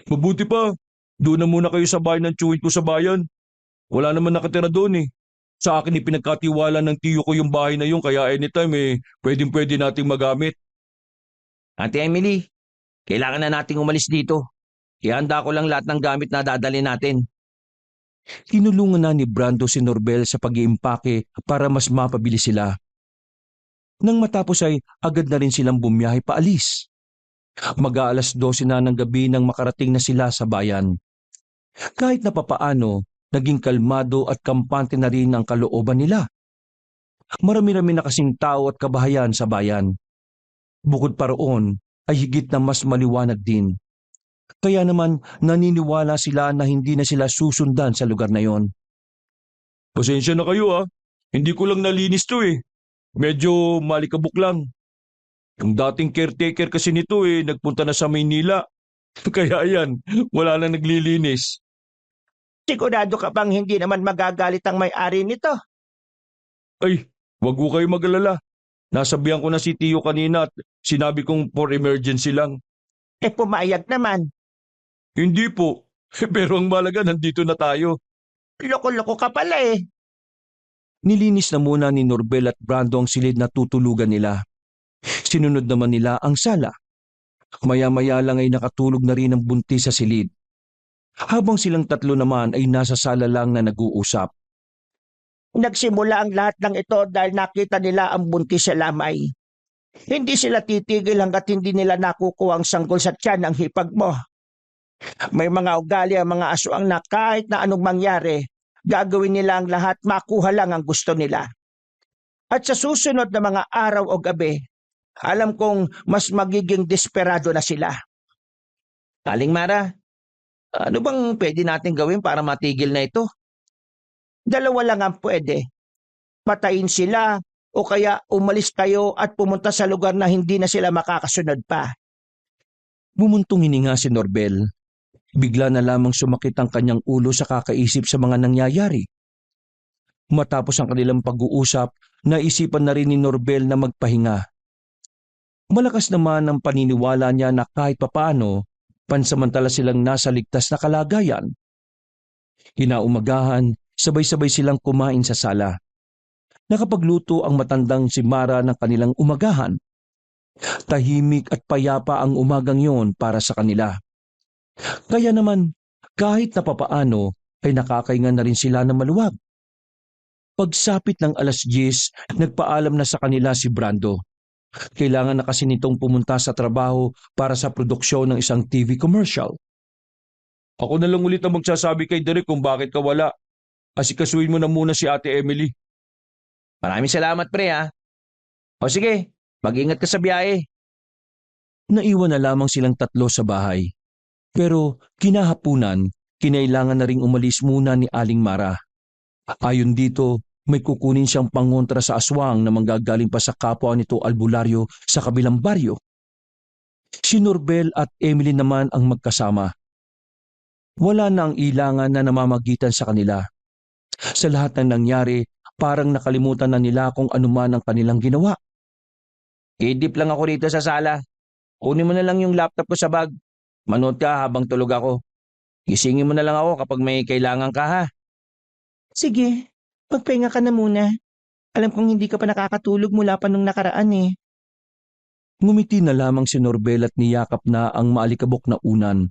Mabuti pa, doon na muna kayo sa bahay ng tiyuhin ko sa bayan. Wala naman nakatira doon eh. Sa akin ipinagkatiwala ng tiyo ko yung bahay na yun kaya anytime pwedeng-pwede nating magamit. Ate Emily, kailangan na nating umalis dito. Ihanda ko lang lahat ng gamit na dadali natin. Tinulungan na ni Brando si Norbel sa pag-iimpake para mas mapabilis sila. Nang matapos ay agad na rin silang bumiyahe paalis. Mag-aalas 12 na ng gabi nang makarating na sila sa bayan. Kahit na papaano, naging kalmado at kampante na rin ang kalooban nila. Marami-rami na kasing tao at kabahayan sa bayan. Bukod pa roon ay higit na mas maliwanag din. Kaya naman naniniwala sila na hindi na sila susundan sa lugar na yon. Pasensya na kayo Hindi ko lang nalinis to Medyo malikabok lang. Yung dating caretaker kasi nito nagpunta na sa Maynila. Kaya yan, wala na naglilinis. Sigurado ka bang hindi naman magagalit ang may-ari nito? Ay, wag ko kayo mag-alala. Nasabihan ko na si Tio kanina at sinabi kong for emergency lang. Pumayag naman. Hindi po. Pero ang malaga nandito na tayo. Loko-loko ka pala Nilinis na muna ni Norbel at Brando ang silid na tutulugan nila. Sinunod naman nila ang sala. Maya-maya lang ay nakatulog na rin ang buntis sa silid. Habang silang tatlo naman ay nasa sala lang na nag-uusap. Nagsimula ang lahat ng ito dahil nakita nila ang buntis sa lamay. Hindi sila titigil hanggat hindi nila nakukuha ang sanggol sa tiyan ng hipag mo. May mga ugali ang mga aswang na kahit na anong mangyari, gagawin nila ang lahat makuha lang ang gusto nila. At sa susunod na mga araw o gabi, alam kong mas magiging desperado na sila. Aling Mara, ano bang pwede natin gawin para matigil na ito? Dalawa lang ang pwede. Patayin sila o kaya umalis kayo at pumunta sa lugar na hindi na sila makakasunod pa. Bumuntong hininga si Norbel. Bigla na lamang sumakit ang kanyang ulo sa kakaisip sa mga nangyayari. Matapos ang kanilang pag-uusap, naisipan na rin ni Norbel na magpahinga. Malakas naman ang paniniwala niya na kahit papaano, pansamantala silang nasa ligtas na kalagayan. Kinaumagahan, sabay-sabay silang kumain sa sala. Nakapagluto ang matandang si Mara ng kanilang umagahan. Tahimik at payapa ang umagang yon para sa kanila. Kaya naman, kahit na papaano, ay nakakainga na rin sila na maluwag. Pagsapit ng 10:00, nagpaalam na sa kanila si Brando. Kailangan na kasi nitong pumunta sa trabaho para sa produksyon ng isang TV commercial. Ako na lang ulit ang magsasabi kay Derek kung bakit ka wala. Asikasuhin mo na muna si Ate Emily. Maraming salamat pre ha. O sige, mag-ingat ka sa biyahe. Naiwan na lamang silang tatlo sa bahay. Pero kinahapunan, kinailangan na ring umalis muna ni Aling Mara. Ayon dito, may kukunin siyang pangontra sa aswang na manggagaling pa sa kapwa nito albularyo sa kabilang baryo. Si Norbel at Emily naman ang magkasama. Wala na ang ilangan na namamagitan sa kanila. Sa lahat ng nangyari, parang nakalimutan na nila kung anuman ang kanilang ginawa. Idip lang ako rito sa sala. Kunin mo na lang yung laptop ko sa bag. Manood ka habang tulog ako. Gisingin mo na lang ako kapag may kailangan ka ha. Sige, magpahinga ka na muna. Alam kong hindi ka pa nakakatulog mula pa nung nakaraan eh. Ngumiti na lamang si Norbel at niyakap na ang maalikabok na unan.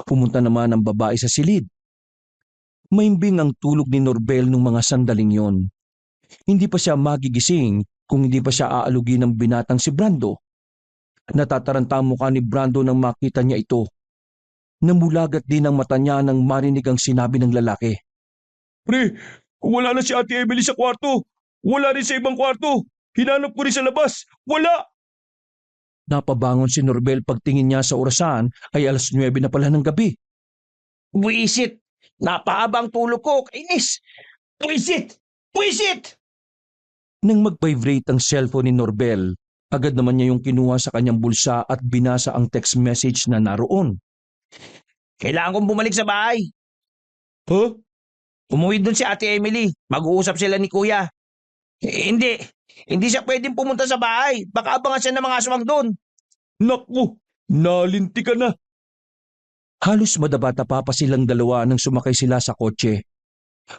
Pumunta naman ang babae sa silid. Maimbing ang tulog ni Norbel nung mga sandaling yon. Hindi pa siya magigising kung hindi pa siya aalugi ng binatang si Brando. Natataranta ang mukha ni Brando nang makita niya ito. Namulagat din ang mata niya nang marinig ang sinabi ng lalaki. Pre, wala na si Ate Emily sa kwarto. Wala rin sa ibang kwarto. Hinanap ko rin sa labas. Wala! Napabangon si Norbel pagtingin niya sa orasan ay 9:00 na pala ng gabi. Buisit! Napahaba ang tulog ko. Kainis! Buisit! Buisit! Nang mag-vibrate ang cellphone ni Norbel, agad naman niya yung kinuha sa kanyang bulsa at binasa ang text message na naroon. Kailangan kong bumalik sa bahay. Huh? Umuwi dun si Ate Emily. Mag-uusap sila ni Kuya. Hindi. Hindi siya pwedeng pumunta sa bahay. Baka abangan siya ng mga aswang doon. Naku, nalinti ka na. Halos madaba-tapa pa silang dalawa nang sumakay sila sa kotse.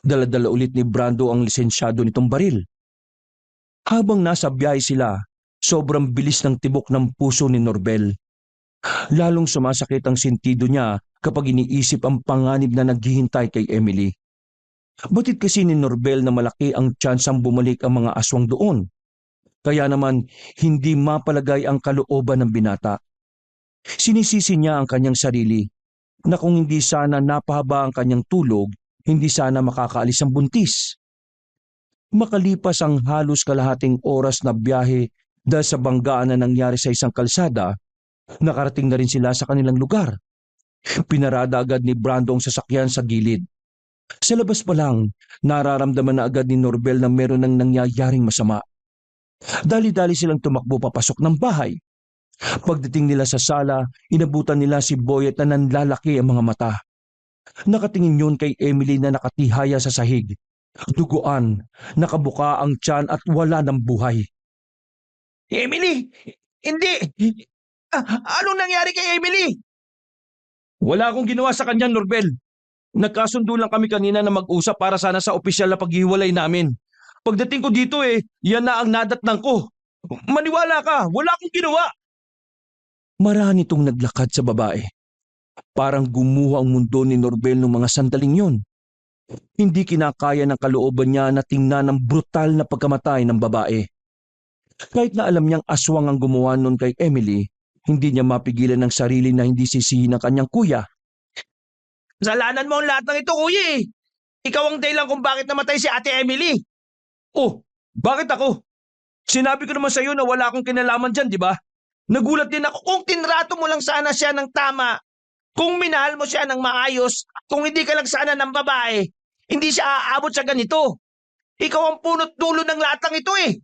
Dala-dala ulit ni Brando ang lisensyado nitong baril. Habang nasa biyahe sila, sobrang bilis ng tibok ng puso ni Norbel. Lalong sumasakit ang sentido niya kapag iniisip ang panganib na naghihintay kay Emily. Batid kasi ni Norbel na malaki ang tsansang bumalik ang mga aswang doon. Kaya naman hindi mapalagay ang kalooban ng binata. Sinisisi niya ang kanyang sarili na kung hindi sana napahaba ang kanyang tulog, hindi sana makakaalis ang buntis. Makalipas ang halos kalahating oras na biyahe dahil sa banggaan na nangyari sa isang kalsada, nakarating na rin sila sa kanilang lugar. Pinarada agad ni Brando ang sasakyan sa gilid. Sa labas pa lang, nararamdaman na agad ni Norbel na meron ng nangyayaring masama. Dali-dali silang tumakbo papasok ng bahay. Pagdating nila sa sala, inabutan nila si Boyet na nanlalaki ang mga mata. Nakatingin yun kay Emily na nakatihaya sa sahig. Duguan, nakabuka ang tiyan at wala ng buhay. Emily! Hindi! Anong nangyari kay Emily? Wala akong ginawa sa kanya, Norbel. Nagkasundo lang kami kanina na mag-usap para sana sa opisyal na paghiwalay namin. Pagdating ko dito yan na ang nadatnang ko. Maniwala ka, wala akong ginawa. Marami itong naglakad sa babae. Parang gumuho ang mundo ni Norbel noong mga sandaling yun. Hindi kinakaya ng kalooban niya na tingnan ang brutal na pagkamatay ng babae. Kahit na alam niyang aswang ang gumawa nun kay Emily, hindi niya mapigilan ng sarili na hindi sisihin ng kanyang kuya. Kasalanan mo ang lahat ng ito, Kuya eh. Ikaw ang dahilan kung bakit namatay si Ate Emily. Oh, bakit ako? Sinabi ko naman sa iyo na wala akong kinalaman dyan, di ba? Nagulat din ako kung tinrato mo lang sana siya ng tama. Kung minahal mo siya ng maayos, kung hindi ka lang sana ng babae, hindi siya aabot sa ganito. Ikaw ang punot dulo ng lahat ng ito eh.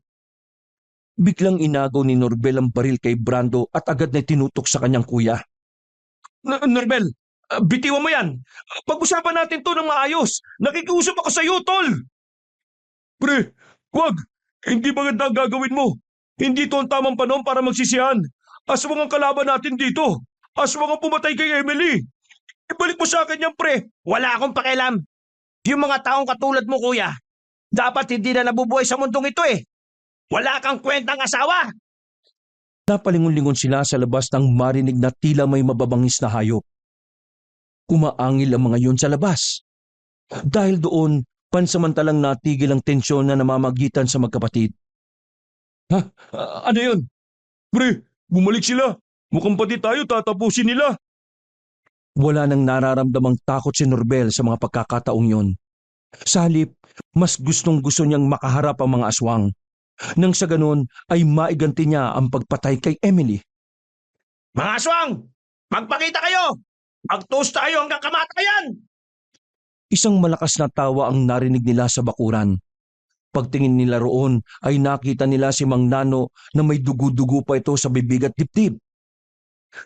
Biglang inagaw ni Norbel ang baril kay Brando at agad na tinutok sa kanyang kuya. Norbel, Bitiwan mo yan. Pag-usapan natin to ng maayos. Nakikiusap ako sa iyo, tol. Pre, wag. Hindi maganda ang gagawin mo. Hindi to ang tamang panahon para magsisihan. Aswang ang kalaban natin dito. Aswang ang pumatay kay Emily. Ibalik mo sa akin yan, pre. Wala akong pakialam. Yung mga taong katulad mo, kuya, dapat hindi na nabubuhay sa mundong ito eh. Wala kang kwentang asawa. Napalingon-lingon sila sa labas nang marinig na tila may mababangis na hayop. Kumaangil ang mga yun sa labas. Dahil doon, pansamantalang natigil ang tensyon na namamagitan sa magkapatid. Ha? Ano yun? Pre, bumalik sila. Mukhang pati tayo tatapusin nila. Wala nang nararamdamang takot si Norbel sa mga pagkakataong yon. Sa halip, mas gustong-gusto niyang makaharap ang mga aswang. Nang sa ganon ay maiganti niya ang pagpatay kay Emily. Mga aswang, magpakita kayo. Magtoast tayo hanggang kamatayan. Isang malakas na tawa ang narinig nila sa bakuran. Pagtingin nila roon ay nakita nila si Mang Nano na may dugo-dugo pa ito sa bibig at dibdib.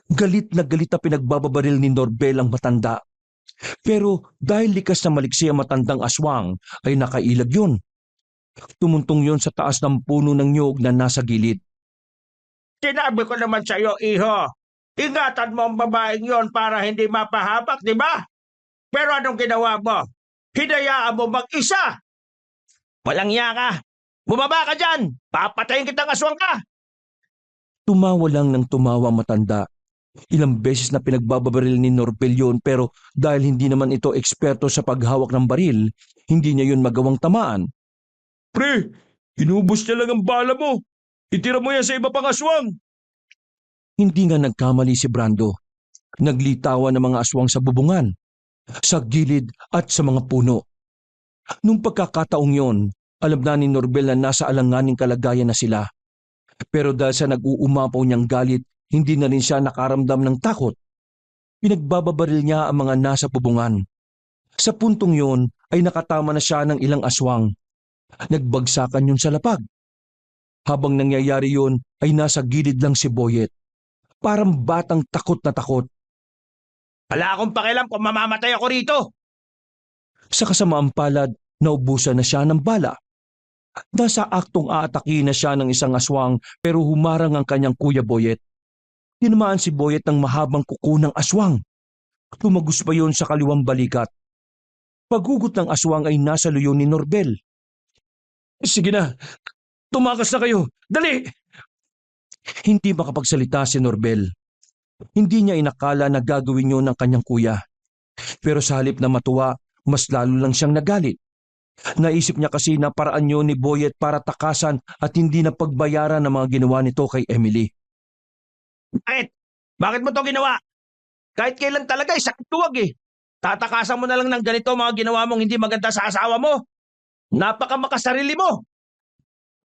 Galit na pinagbababaril ni Norbel ang matanda. Pero dahil likas na maliksi ang matandang aswang ay nakailag yun. Tumuntong yon sa taas ng puno ng nyog na nasa gilid. Sinabi ko naman sa iyo, iho. Ingatan mo ang babaeng yon para hindi mapahamak, di ba? Pero anong ginawa mo? Hinayaan mo mag-isa. Walang iya ka. Bumaba ka dyan. Papatayin kitang aswang ka. Tumawa lang ng tumawa matanda. Ilang beses na pinagbababaril ni Norbel yun pero dahil hindi naman ito eksperto sa paghawak ng baril, hindi niya yun magawang tamaan. Pre, inubos niya lang ang bala mo. Itira mo yan sa iba pang aswang. Hindi nga nagkamali si Brando. Naglitawan ng mga aswang sa bubungan, sa gilid at sa mga puno. Nung pagkakataong yon, alam na ni Norbel na nasa alanganing kalagayan na sila. Pero dahil sa nag-uumapaw niyang galit, hindi na rin siya nakaramdam ng takot. Pinagbababaril niya ang mga nasa bubungan. Sa puntong yon ay nakatama na siya ng ilang aswang. Nagbagsakan yun sa lapag. Habang nangyayari yun ay nasa gilid lang si Boyet. Parang batang takot na takot. Wala akong pakialam kung mamamatay ako rito. Sa kasamaang palad, naubusan na siya ng bala. Nasa aktong aatake na siya ng isang aswang pero humarang ang kanyang kuya Boyet. Tinamaan si Boyet ng mahabang kuko ng aswang. Tumagos pa yon sa kaliwang balikat. Paghugot ng aswang ay nasa luyon ni Norbel. Sige na, tumakas na kayo, dali! Hindi makapagsalita si Norbel. Hindi niya inakala na gagawin yun ng kanyang kuya. Pero sa halip na matuwa, mas lalo lang siyang nagalit. Naisip niya kasi na paraan yun ni Boyet para takasan at hindi na pagbayaran ng mga ginawa nito kay Emily. Bakit? Bakit mo to ginawa? Kahit kailan talaga, sakit tuwag eh. Tatakasan mo na lang ng ganito mga ginawa mong hindi maganda sa asawa mo. Napaka makasarili mo.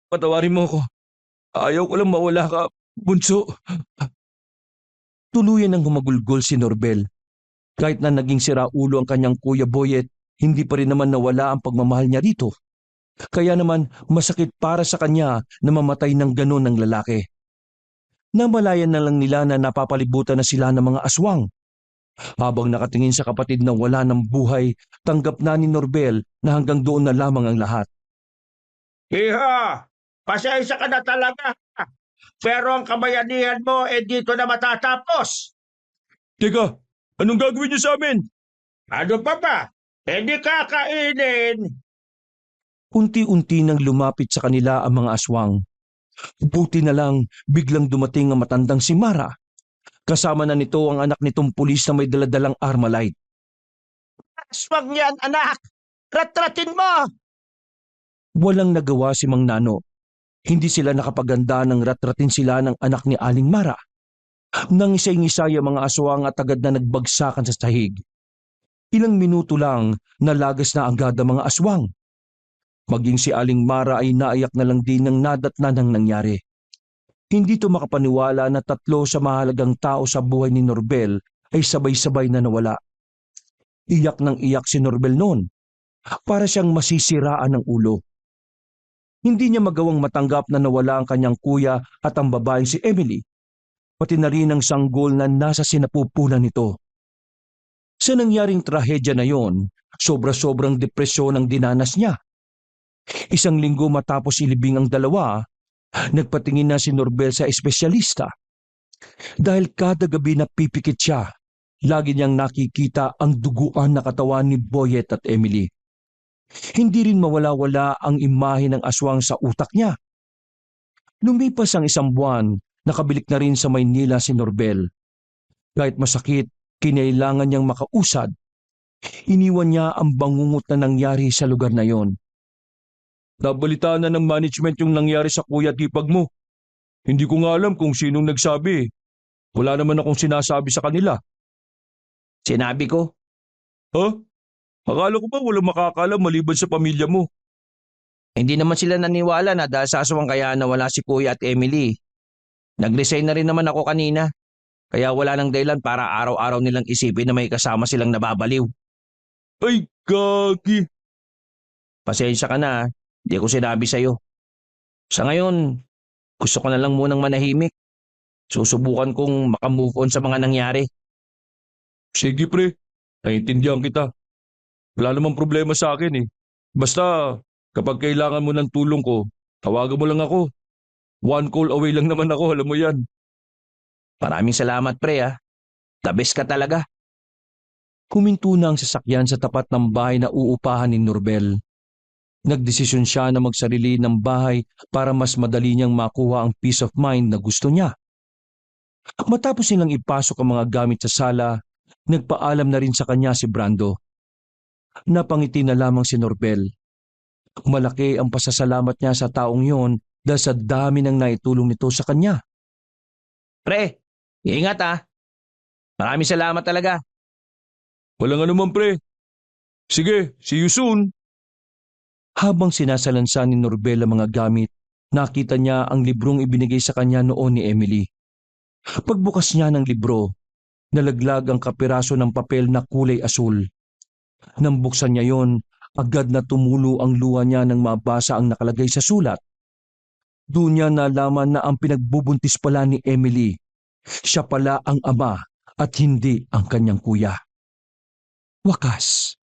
Patawarin mo ako. Ayaw ko lang mawala ka, bunso. Tuluyan ang humagulgol si Norbel. Kahit na naging siraulo ang kanyang kuya Boyet, hindi pa rin naman nawala ang pagmamahal niya rito. Kaya naman masakit para sa kanya na mamatay ng ganon ng lalaki. Namalayan na lang nila na napapalibutan na sila ng mga aswang. Habang nakatingin sa kapatid na wala ng buhay, tanggap na ni Norbel na hanggang doon na lamang ang lahat. Iho, pasensya ka na talaga. Pero ang kabayanihan mo dito na matatapos. Teka, anong gagawin niyo sa amin? Ano pa ba? Di kakainin. Unti-unti nang lumapit sa kanila ang mga aswang. Buti na lang biglang dumating ang matandang si Mara. Kasama na nito ang anak nitong pulis na may daladalang Armalite. Aswang yan, anak! Ratratin mo! Walang nagawa si Mang Nano. Hindi sila nakapaganda ng ratratin sila ng anak ni Aling Mara. Nang isay-ngisay ang mga aswang at agad na nagbagsakan sa sahig. Ilang minuto lang nalagas na agad ang mga aswang. Maging si Aling Mara ay naiyak na lang din ng nadatnan ng nangyari. Hindi to makapaniwala na 3 sa mahalagang tao sa buhay ni Norbel ay sabay-sabay na nawala. Iyak ng iyak si Norbel noon. Para siyang masisiraan ng ulo. Hindi niya magawang matanggap na nawala ang kanyang kuya at ang babaeng si Emily. Pati na rin ang sanggol na nasa sinapupunan nito. Sa nangyaring trahedya na yon, sobra-sobrang depresyon ang dinanas niya. Isang linggo matapos ilibing ang dalawa, nagpatingin na si Norbel sa espesyalista. Dahil kada gabi napipikit siya, lagi niyang nakikita ang duguan na katawan ni Boyet at Emily. Hindi rin mawala-wala ang imahe ng aswang sa utak niya. Lumipas ang isang buwan, nakabalik na rin sa Maynila si Norbel. Kahit masakit, kinailangan niyang makausad. Iniwan niya ang bangungot na nangyari sa lugar na yon. Nabalitaan na ng management yung nangyari sa kuya at hipag mo. Hindi ko nga alam kung sinong nagsabi. Wala naman akong sinasabi sa kanila. Sinabi ko, Ha? Akala ko ba walang makakaalam maliban sa pamilya mo? hindi naman sila naniwala na dahil sa aswang kaya nawala si Kuya at Emily. Nag-resign na rin naman ako kanina. Kaya wala nang dahilan para araw-araw nilang isipin na may kasama silang nababaliw. Ay, gagi. Pasensya ka na, di ko sinabi sa'yo. Sa ngayon, gusto ko na lang munang manahimik. Susubukan kong makamove on sa mga nangyari. Sige pre, naiintindihan kita. Wala namang problema sa akin eh. Basta, kapag kailangan mo ng tulong ko, tawagan mo lang ako. One call away lang naman ako, alam mo yan. Maraming salamat pre ah. The best ka talaga. Huminto na ang sasakyan sa tapat ng bahay na uupahan ni Norbel. Nagdesisyon siya na magsarili ng bahay para mas madali niyang makuha ang peace of mind na gusto niya. Matapos nilang ipasok ang mga gamit sa sala, nagpaalam na rin sa kanya si Brando. Napangiti na lamang si Norbel. Malaki ang pasasalamat niya sa taong yon dahil sa dami ng naitulong nito sa kanya. Pre, ingat ah. Maraming salamat talaga. Walang anuman pre. Sige, see you soon. Habang sinasalansa ni Norbel ang mga gamit, nakita niya ang librong ibinigay sa kanya noon ni Emily. Pagbukas niya ng libro, nalaglag ang kapiraso ng papel na kulay asul. Nang buksan niya yon, agad na tumulo ang luha niya nang mabasa ang nakalagay sa sulat. Doon niya nalaman na ang pinagbubuntis pala ni Emily. Siya pala ang ama at hindi ang kanyang kuya. Wakas,